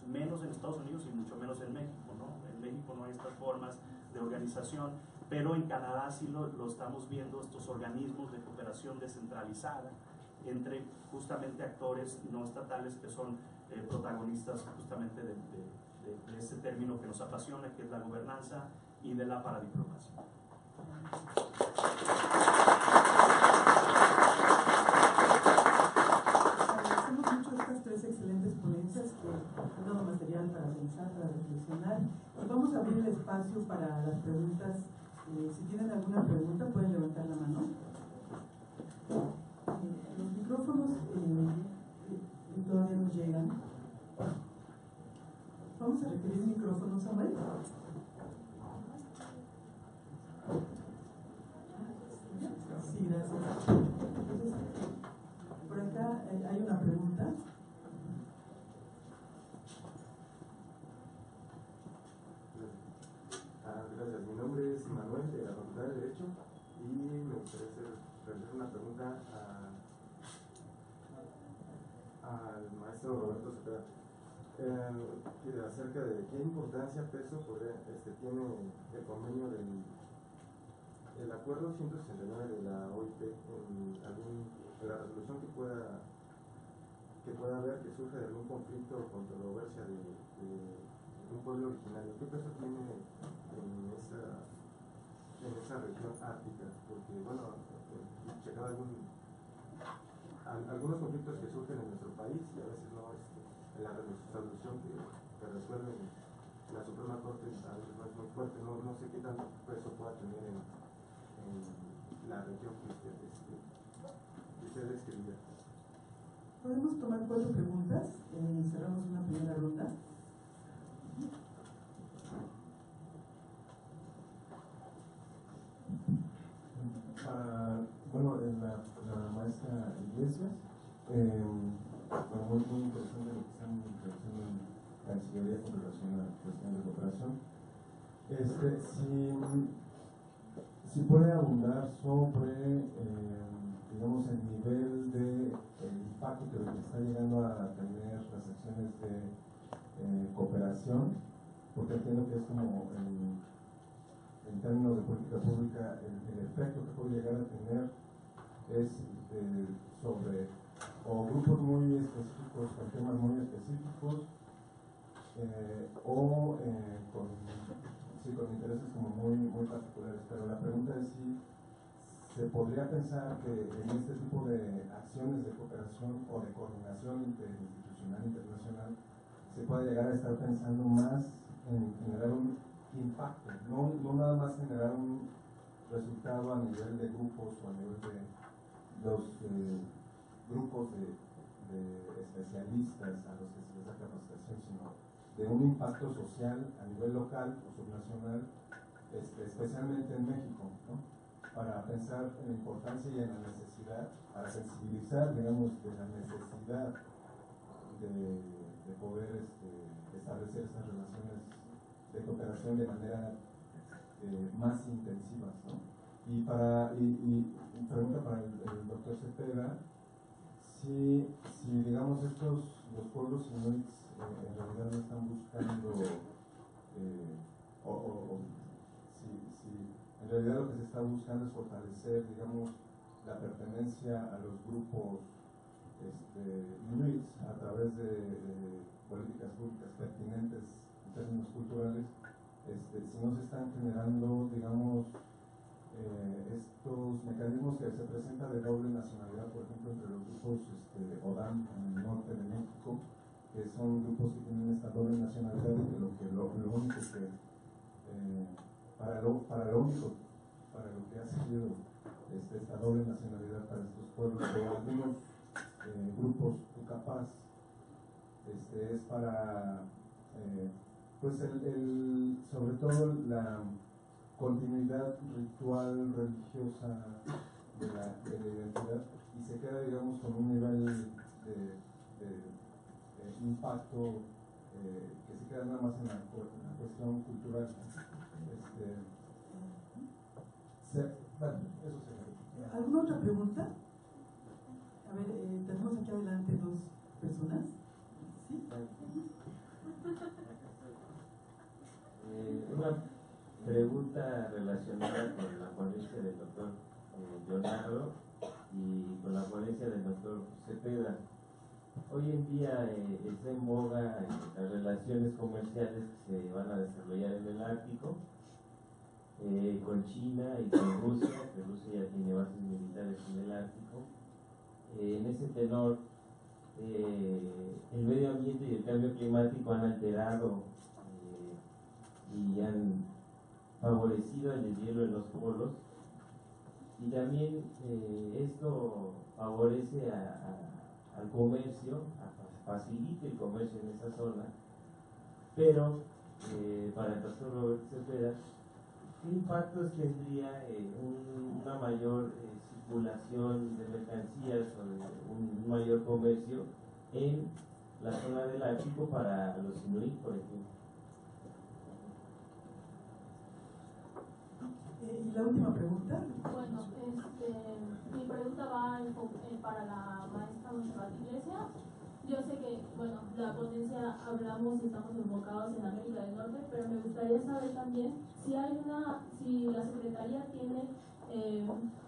[SPEAKER 4] menos en Estados Unidos y mucho menos en México, ¿no? En México no hay estas formas de organización, pero en Canadá sí lo estamos viendo, estos organismos de cooperación descentralizada entre justamente actores no estatales que son protagonistas justamente de este término que nos apasiona, que es la gobernanza y de la paradiplomacia.
[SPEAKER 1] Agradecemos mucho estas 3 excelentes ponencias que han dado material para pensar, para reflexionar, y vamos a abrir el espacio para las preguntas. Si tienen alguna pregunta pueden levantar la mano. Los micrófonos todavía no llegan. Vamos a requerir micrófonos, Samuel. Sí, gracias. Entonces, por acá hay una pregunta.
[SPEAKER 5] Gracias. Mi nombre es Manuel, de la Facultad de Derecho, y me gustaría realizar una pregunta al maestro Roberto Cepeda acerca de qué importancia, peso tiene el convenio del acuerdo 169 de la OIT en la resolución que pueda haber, que surja de algún conflicto o controversia de un pueblo originario. ¿Qué peso tiene en esa región ártica? Porque, bueno, checar algunos conflictos que surgen en nuestro país y a veces no, la resolución que resuelve la Suprema Corte a veces no es muy fuerte. No sé qué tanto peso pueda tener en la región que usted describía.
[SPEAKER 1] Podemos tomar 4 preguntas. Cerramos una primera ronda.
[SPEAKER 6] Bueno, la maestra Iglesias, muy interesante lo que están introduciendo en Cancillería con relación a cuestiones de cooperación. Si puede abundar sobre, digamos, el nivel de impacto que está llegando a tener las acciones de cooperación, porque entiendo que es como en términos de política pública el efecto que puede llegar a tener es sobre o grupos muy específicos con temas muy específicos o con intereses como muy particulares. Pero la pregunta es si se podría pensar que en este tipo de acciones de cooperación o de coordinación interinstitucional internacional se puede llegar a estar pensando más en generar un impacto, no nada más generar un resultado a nivel de grupos o a nivel de los grupos de especialistas a los que se les da capacitación, sino de un impacto social a nivel local o subnacional, especialmente en México, ¿no? Para pensar en la importancia y en la necesidad, para sensibilizar, digamos, de la necesidad de poder establecer esas relaciones de cooperación de manera más intensivas, ¿no? Y pregunta para el doctor Cepeda, si digamos los pueblos inuits en realidad no están buscando si en realidad lo que se está buscando es fortalecer, digamos, la pertenencia a los grupos inuits a través de políticas públicas pertinentes en términos culturales, si no se están generando, digamos, estos mecanismos que se presentan de doble nacionalidad, por ejemplo, entre los grupos ODAM en el norte de México, que son grupos que tienen esta doble nacionalidad y que lo único que para lo que ha sido esta doble nacionalidad para estos pueblos o algunos grupos capaz es para pues sobre todo la continuidad ritual religiosa de la identidad, y se queda, digamos, con un nivel de impacto que se queda nada más en la cuestión cultural. Bueno, eso sería.
[SPEAKER 1] ¿Alguna otra pregunta? A ver, tenemos aquí adelante 2 personas. ¿Sí?
[SPEAKER 7] Una pregunta relacionada con la ponencia del doctor Leonardo y con la ponencia del doctor Cepeda. Hoy en día está en boga las relaciones comerciales que se van a desarrollar en el Ártico, con China y con Rusia, que Rusia ya tiene bases militares en el Ártico. En ese tenor, el medio ambiente y el cambio climático han alterado y han favorecido el deshielo en los polos, y también esto favorece al comercio, facilita el comercio en esa zona, pero para el pastor Roberto Cepeda, ¿qué impactos tendría una mayor circulación de mercancías o un mayor comercio en la zona del Ático para los inuit, por ejemplo?
[SPEAKER 1] ¿Y la última pregunta?
[SPEAKER 8] Bueno, mi pregunta va para la maestra Montserrat Iglesias. Yo sé que, bueno, la ponencia hablamos y estamos enfocados en América del Norte, pero me gustaría saber también si la Secretaría tiene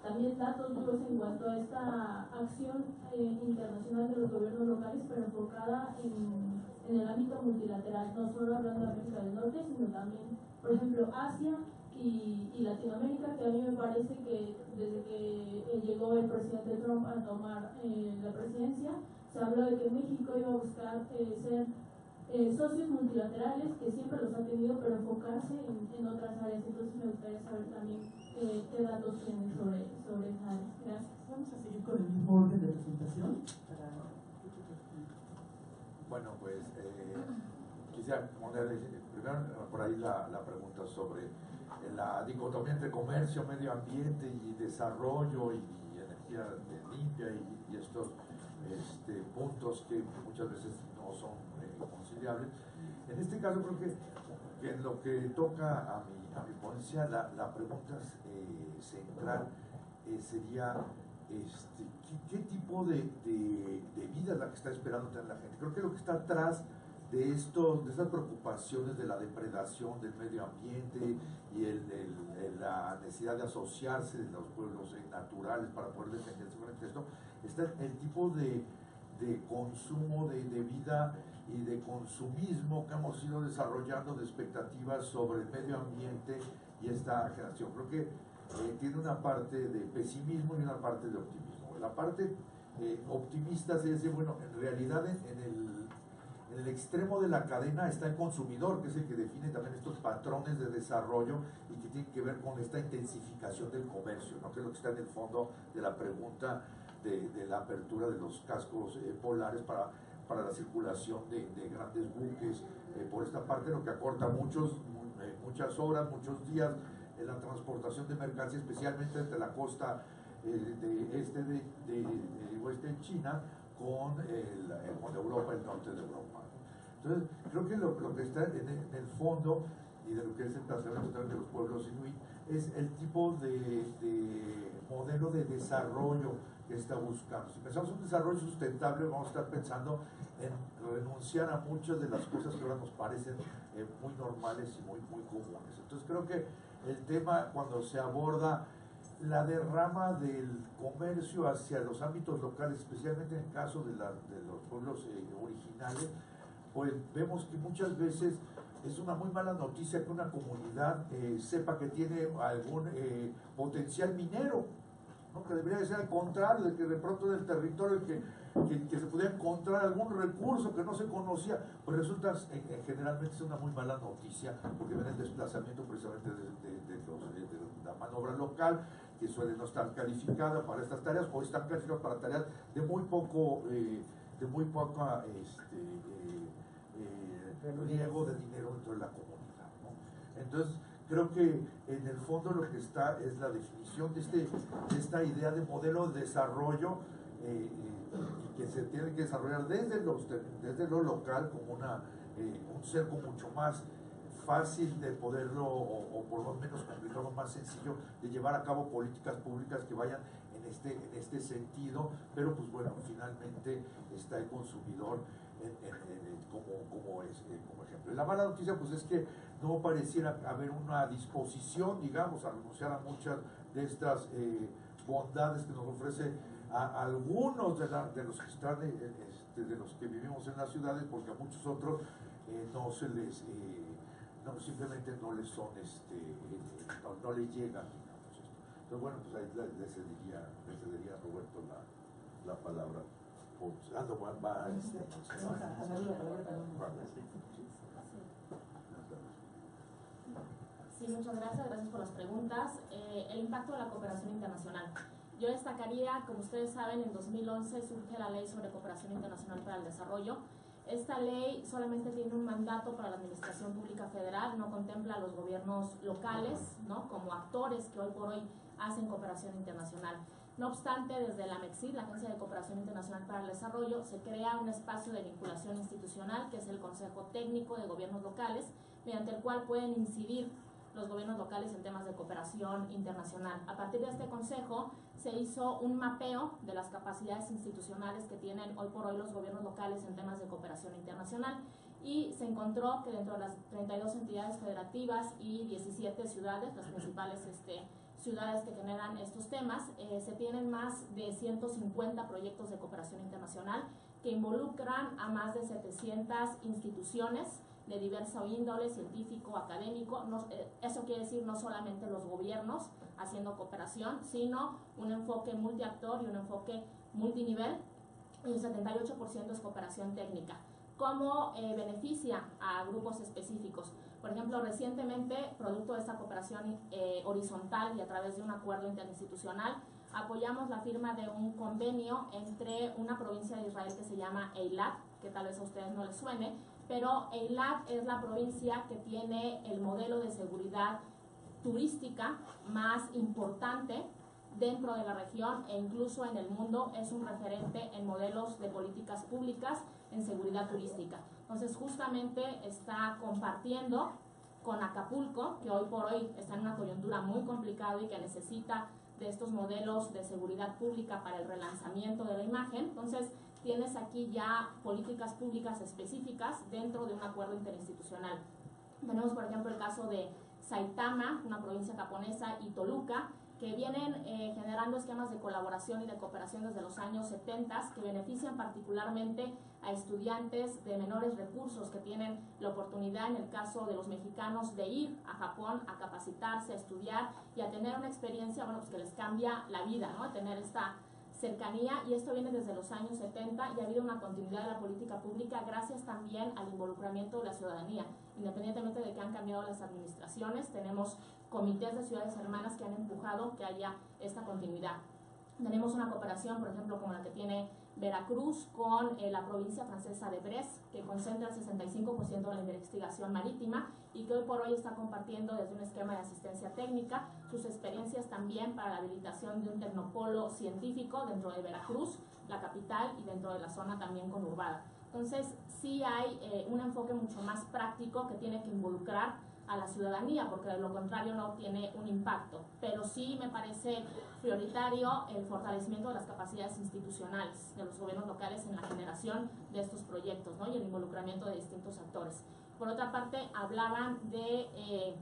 [SPEAKER 8] también datos duros en cuanto a esta acción internacional de los gobiernos locales, pero enfocada en el ámbito multilateral, no solo hablando de América del Norte, sino también, por ejemplo, Asia y Latinoamérica, que a mí me parece que desde que llegó el presidente Trump a tomar la presidencia, se habló de que México iba a buscar ser socios multilaterales, que siempre los ha tenido, pero enfocarse en otras áreas. Entonces me gustaría saber también qué datos tienen sobre esa área. Gracias.
[SPEAKER 1] Vamos a seguir con el mismo orden de presentación.
[SPEAKER 2] Bueno, pues quisiera ponerle primero por ahí la pregunta sobre la dicotomía entre comercio, medio ambiente y desarrollo y energía limpia y estos puntos que muchas veces no son conciliables. En este caso creo que en lo que toca a mi ponencia, la pregunta central sería ¿qué tipo de vida es la que está esperando tener la gente? Creo que lo que está atrás de estas preocupaciones de la depredación del medio ambiente y la necesidad de asociarse de los pueblos naturales para poder defenderse frente a esto, está el tipo de consumo, de vida y de consumismo que hemos ido desarrollando, de expectativas sobre el medio ambiente y esta generación. Creo que tiene una parte de pesimismo y una parte de optimismo. La parte optimista es decir, bueno, en realidad en el extremo de la cadena está el consumidor, que es el que define también estos patrones de desarrollo y que tienen que ver con esta intensificación del comercio, ¿no? Que es lo que está en el fondo de la pregunta de la apertura de los cascos polares para la circulación de grandes buques. Por esta parte, lo que acorta muchas horas, muchos días en la transportación de mercancías, especialmente entre la costa de oeste de China con Europa, el norte de Europa. Entonces, creo que lo que está en el fondo y de lo que es el planteamiento de los pueblos inuit es el tipo de modelo de desarrollo que está buscando. Si pensamos en un desarrollo sustentable, vamos a estar pensando en renunciar a muchas de las cosas que ahora nos parecen muy normales y muy comunes. Entonces creo que el tema, cuando se aborda la derrama del comercio hacia los ámbitos locales, especialmente en el caso de los pueblos originales, pues vemos que muchas veces es una muy mala noticia que una comunidad sepa que tiene algún potencial minero, ¿no? Que debería de ser al contrario, de que de pronto en el territorio que se pudiera encontrar algún recurso que no se conocía, pues resulta generalmente es una muy mala noticia, porque ven el desplazamiento precisamente de la mano de obra local, que suele no estar calificada para estas tareas o están calificadas para tareas de muy poca riego de dinero dentro de la comunidad, ¿no? Entonces creo que en el fondo lo que está es la definición de esta idea de modelo de desarrollo que se tiene que desarrollar desde lo local como un cerco mucho más fácil de poderlo, o por lo menos complicado, más sencillo de llevar a cabo políticas públicas que vayan en este sentido, pero pues bueno, finalmente está el consumidor como ejemplo. Y la mala noticia pues es que no pareciera haber una disposición, digamos, a renunciar a muchas de estas bondades que nos ofrece a algunos de los que están de los que vivimos en las ciudades, porque a muchos otros no se les simplemente no les son no les llegan, digamos esto. Entonces bueno, pues ahí le cedería a Roberto la palabra.
[SPEAKER 1] Vamos a darle la palabra a
[SPEAKER 3] Sí, Sí, muchas gracias por las preguntas. El impacto de la cooperación internacional. Yo destacaría, como ustedes saben, en 2011 surge la Ley sobre Cooperación Internacional para el Desarrollo. Esta ley solamente tiene un mandato para la Administración Pública Federal, no contempla a los gobiernos locales, ¿no?, como actores que hoy por hoy hacen cooperación internacional. No obstante, desde la MECSID, la Agencia de Cooperación Internacional para el Desarrollo, se crea un espacio de vinculación institucional, que es el Consejo Técnico de Gobiernos Locales, mediante el cual pueden incidir los gobiernos locales en temas de cooperación internacional. A partir de este consejo se hizo un mapeo de las capacidades institucionales que tienen hoy por hoy los gobiernos locales en temas de cooperación internacional y se encontró que dentro de las 32 entidades federativas y 17 ciudades, las principales ciudades que generan estos temas, se tienen más de 150 proyectos de cooperación internacional que involucran a más de 700 instituciones de diversa índole, científico, académico. Eso quiere decir no solamente los gobiernos haciendo cooperación, sino un enfoque multiactor y un enfoque multinivel, y el 78% es cooperación técnica. ¿Cómo beneficia a grupos específicos? Por ejemplo, recientemente, producto de esta cooperación horizontal y a través de un acuerdo interinstitucional, apoyamos la firma de un convenio entre una provincia de Israel que se llama Eilat, que tal vez a ustedes no les suene, pero Eilat es la provincia que tiene el modelo de seguridad turística más importante dentro de la región e incluso en el mundo. Es un referente en modelos de políticas públicas en seguridad turística. Entonces, justamente está compartiendo con Acapulco, que hoy por hoy está en una coyuntura muy complicada y que necesita de estos modelos de seguridad pública para el relanzamiento de la imagen. Entonces, tienes aquí ya políticas públicas específicas dentro de un acuerdo interinstitucional. Tenemos, por ejemplo, el caso de Saitama, una provincia japonesa, y Toluca, que vienen generando esquemas de colaboración y de cooperación desde los años 70 que benefician particularmente a estudiantes de menores recursos que tienen la oportunidad, en el caso de los mexicanos, de ir a Japón a capacitarse, a estudiar y a tener una experiencia, bueno, pues que les cambia la vida, ¿no?, tener esta cercanía, y esto viene desde los años 70 y ha habido una continuidad de la política pública gracias también al involucramiento de la ciudadanía. Independientemente de que han cambiado las administraciones, tenemos comités de ciudades hermanas que han empujado que haya esta continuidad. Tenemos una cooperación, por ejemplo, como la que tiene Veracruz con la provincia francesa de Brest, que concentra el 65% de la investigación marítima y que hoy por hoy está compartiendo desde un esquema de asistencia técnica sus experiencias también para la habilitación de un tecnopolo científico dentro de Veracruz, la capital, y dentro de la zona también conurbada. Entonces, sí hay un enfoque mucho más práctico que tiene que involucrar a la ciudadanía, porque de lo contrario no tiene un impacto. Pero sí me parece prioritario el fortalecimiento de las capacidades institucionales de los gobiernos locales en la generación de estos proyectos, ¿no?, y el involucramiento de distintos actores. Por otra parte, hablaban de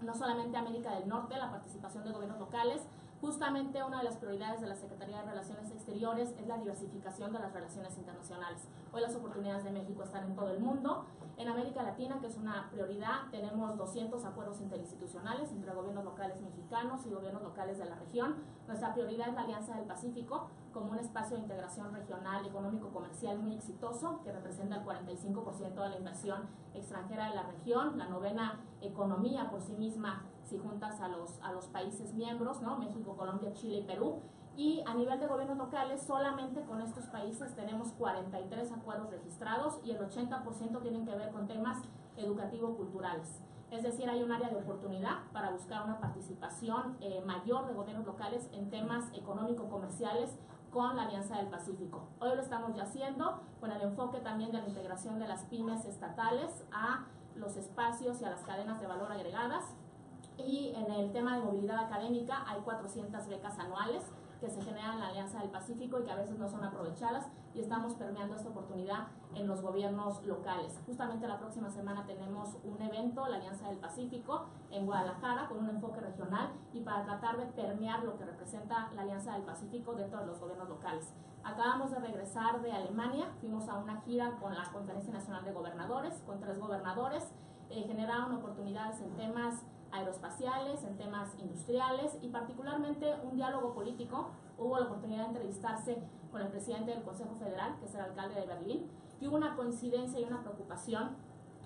[SPEAKER 3] no solamente América del Norte, la participación de gobiernos locales. Justamente una de las prioridades de la Secretaría de Relaciones Exteriores es la diversificación de las relaciones internacionales. Hoy las oportunidades de México están en todo el mundo. En América Latina, que es una prioridad, tenemos 200 acuerdos interinstitucionales entre gobiernos locales mexicanos y gobiernos locales de la región. Nuestra prioridad es la Alianza del Pacífico como un espacio de integración regional, económico-comercial muy exitoso, que representa el 45% de la inversión extranjera de la región, la novena economía por sí misma si juntas a los países miembros, ¿no?, México, Colombia, Chile y Perú. Y a nivel de gobiernos locales, solamente con estos países tenemos 43 acuerdos registrados y el 80% tienen que ver con temas educativo-culturales. Es decir, hay un área de oportunidad para buscar una participación mayor de gobiernos locales en temas económico-comerciales con la Alianza del Pacífico. Hoy lo estamos ya haciendo con el enfoque también de la integración de las pymes estatales a los espacios y a las cadenas de valor agregadas. Y en el tema de movilidad académica hay 400 becas anuales que se generan en la Alianza del Pacífico y que a veces no son aprovechadas, y estamos permeando esta oportunidad en los gobiernos locales. Justamente la próxima semana tenemos un evento, la Alianza del Pacífico, en Guadalajara, con un enfoque regional y para tratar de permear lo que representa la Alianza del Pacífico dentro de los gobiernos locales. Acabamos de regresar de Alemania, fuimos a una gira con la Conferencia Nacional de Gobernadores, con 3 gobernadores, generaron oportunidades en temas aeroespaciales, en temas industriales y particularmente un diálogo político. Hubo la oportunidad de entrevistarse con el presidente del Consejo Federal, que es el alcalde de Berlín, y hubo una coincidencia y una preocupación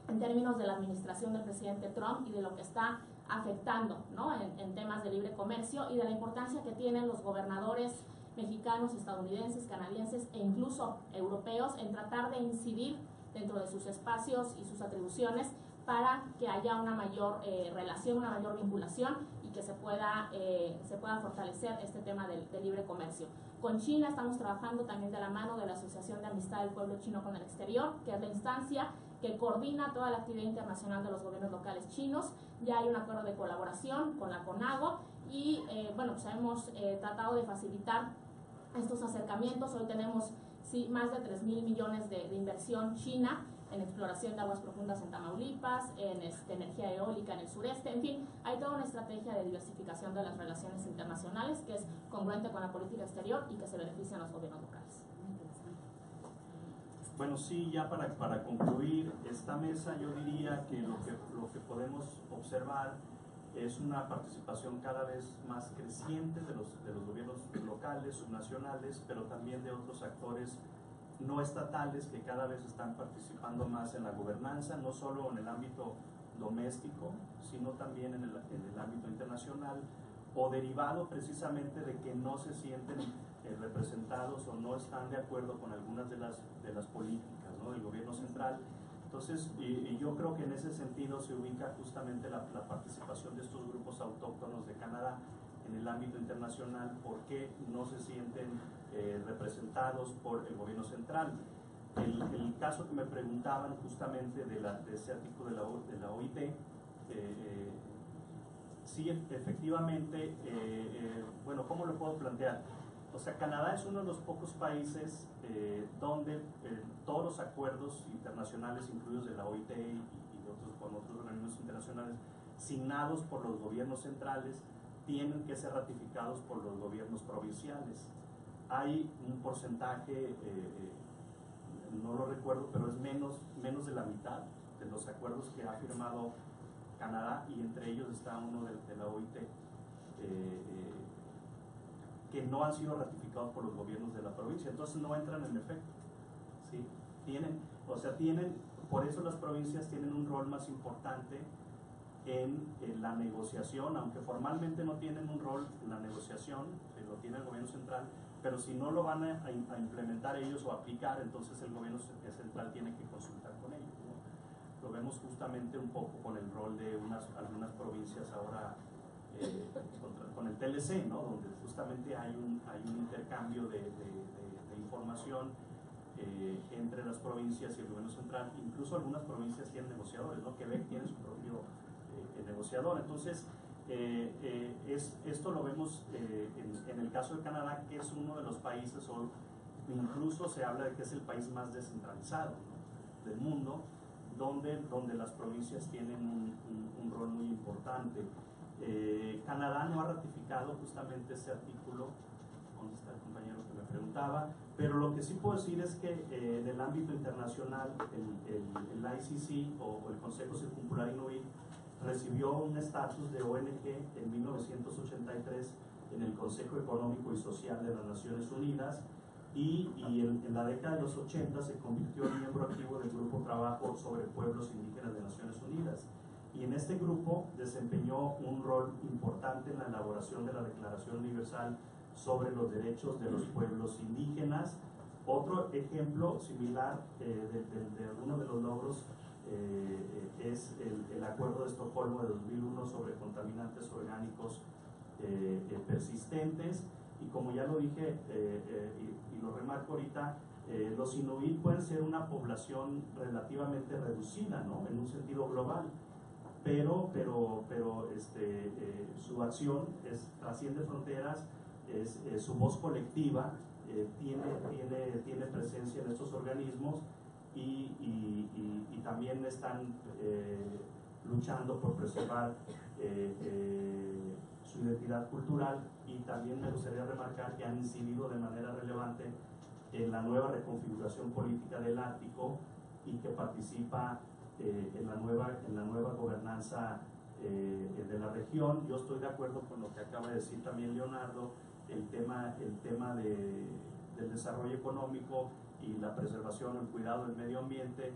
[SPEAKER 3] en términos de la administración del presidente Trump y de lo que está afectando, ¿no? en temas de libre comercio y de la importancia que tienen los gobernadores mexicanos, estadounidenses, canadienses e incluso europeos en tratar de incidir dentro de sus espacios y sus atribuciones para que haya una mayor relación, una mayor vinculación y que se pueda fortalecer este tema del libre comercio. Con China estamos trabajando también de la mano de la Asociación de Amistad del Pueblo Chino con el Exterior, que es la instancia que coordina toda la actividad internacional de los gobiernos locales chinos. Ya hay un acuerdo de colaboración con la CONAGO y bueno, pues hemos tratado de facilitar estos acercamientos. Hoy tenemos más de 3.000 millones de inversión china en exploración de aguas profundas en Tamaulipas, en energía eólica en el sureste, en fin, hay toda una estrategia de diversificación de las relaciones internacionales que es congruente con la política exterior y que se beneficia a los gobiernos locales.
[SPEAKER 4] Bueno, sí, ya para concluir esta mesa, yo diría que lo que podemos observar es una participación cada vez más creciente de los gobiernos locales, subnacionales, pero también de otros actores no estatales que cada vez están participando más en la gobernanza, no solo en el ámbito doméstico, sino también en el ámbito internacional, o derivado precisamente de que no se sienten representados o no están de acuerdo con algunas de las políticas, ¿no?, del gobierno central. Entonces, yo creo que en ese sentido se ubica justamente la participación de estos grupos autóctonos de Canadá en el ámbito internacional, porque no se sienten representados por el gobierno central. El caso que me preguntaban justamente de ese artículo de la OIT, sí, efectivamente, bueno, ¿cómo lo puedo plantear? O sea, Canadá es uno de los pocos países donde todos los acuerdos internacionales, incluidos de la OIT y con otros organismos internacionales, signados por los gobiernos centrales, tienen que ser ratificados por los gobiernos provinciales. Hay un porcentaje, no lo recuerdo, pero es menos de la mitad de los acuerdos que ha firmado Canadá, y entre ellos está uno de la OIT, que no han sido ratificados por los gobiernos de la provincia, entonces no entran en efecto, ¿sí? Por eso las provincias tienen un rol más importante en la negociación, aunque formalmente no tienen un rol en la negociación, lo tiene el gobierno central, pero si no lo van a implementar ellos o aplicar, entonces el gobierno central tiene que consultar con ellos, ¿no? Lo vemos justamente un poco con el rol de algunas provincias ahora con el TLC, ¿no?, donde justamente hay un intercambio de información entre las provincias y el gobierno central. Incluso algunas provincias tienen negociadores, ¿no? Quebec tiene su propio negociador. Entonces, esto lo vemos en el caso de Canadá, que es uno de los países, o incluso se habla de que es el país más descentralizado, ¿no?, del mundo, donde las provincias tienen un rol muy importante. Canadá no ha ratificado justamente ese artículo, ¿dónde está el compañero que me preguntaba? Pero lo que sí puedo decir es que en el ámbito internacional, el ICC o el Consejo Circumpolar Inuit recibió un estatus de ONG en 1983 en el Consejo Económico y Social de las Naciones Unidas, y en la década de los 80 se convirtió en miembro activo del Grupo de Trabajo sobre Pueblos Indígenas de Naciones Unidas, y en este grupo desempeñó un rol importante en la elaboración de la Declaración Universal sobre los Derechos de los Pueblos Indígenas. Otro ejemplo similar de alguno de los logros es el Acuerdo de Estocolmo de 2001 sobre contaminantes orgánicos persistentes, y como ya lo dije y lo remarco ahorita, los inuit pueden ser una población relativamente reducida, ¿no?, en un sentido global, pero su acción trasciende fronteras, su voz colectiva tiene presencia en estos organismos, y también están luchando por preservar su identidad cultural, y también me gustaría remarcar que han incidido de manera relevante en la nueva reconfiguración política del Ártico, y que participa en la nueva gobernanza de la región. Yo estoy de acuerdo con lo que acaba de decir también Leonardo, el tema del desarrollo económico y la preservación, el cuidado del medio ambiente,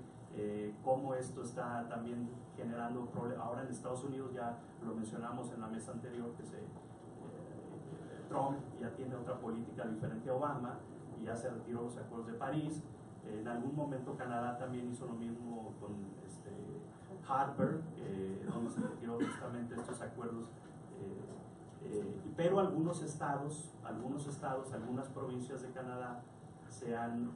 [SPEAKER 4] cómo esto está también generando problemas. Ahora en Estados Unidos, ya lo mencionamos en la mesa anterior, que Trump ya tiene otra política diferente a Obama y ya se retiró los acuerdos de París. En algún momento Canadá también hizo lo mismo con Harper, donde se retiró justamente estos acuerdos. Pero algunos estados, algunas provincias de Canadá se han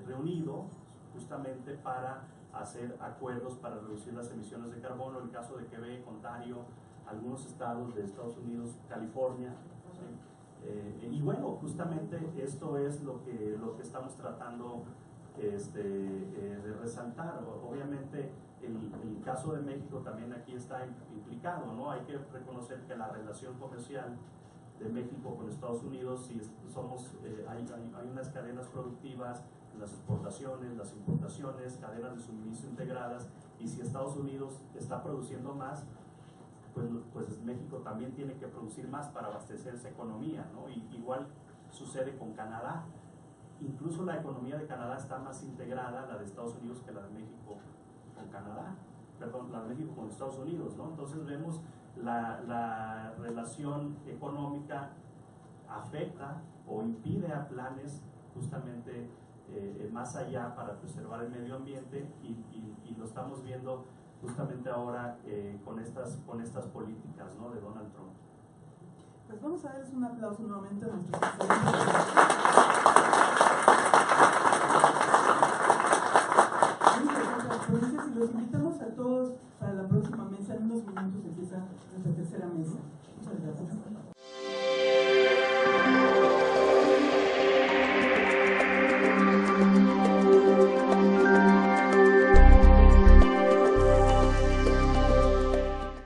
[SPEAKER 4] reunido justamente para hacer acuerdos para reducir las emisiones de carbono. El caso de Quebec, Ontario, algunos estados de Estados Unidos, California, ¿sí? Y bueno, justamente esto es lo que estamos tratando de resaltar. Obviamente el caso de México también aquí está implicado, ¿no? Hay que reconocer que la relación comercial de México con Estados Unidos, si somos, hay unas cadenas productivas, las exportaciones, las importaciones, cadenas de suministro integradas, y si Estados Unidos está produciendo más, pues México también tiene que producir más para abastecer esa economía, ¿no? Y igual sucede con Canadá. Incluso la economía de Canadá está más integrada, la de Estados Unidos, que la de México con Canadá, perdón, la de México con Estados Unidos, ¿no? Entonces vemos la relación económica afecta o impide a planes justamente más allá para preservar el medio ambiente, y lo estamos viendo justamente ahora con estas políticas, ¿no?, de Donald Trump.
[SPEAKER 1] Pues vamos a darles un aplauso nuevamente a nuestros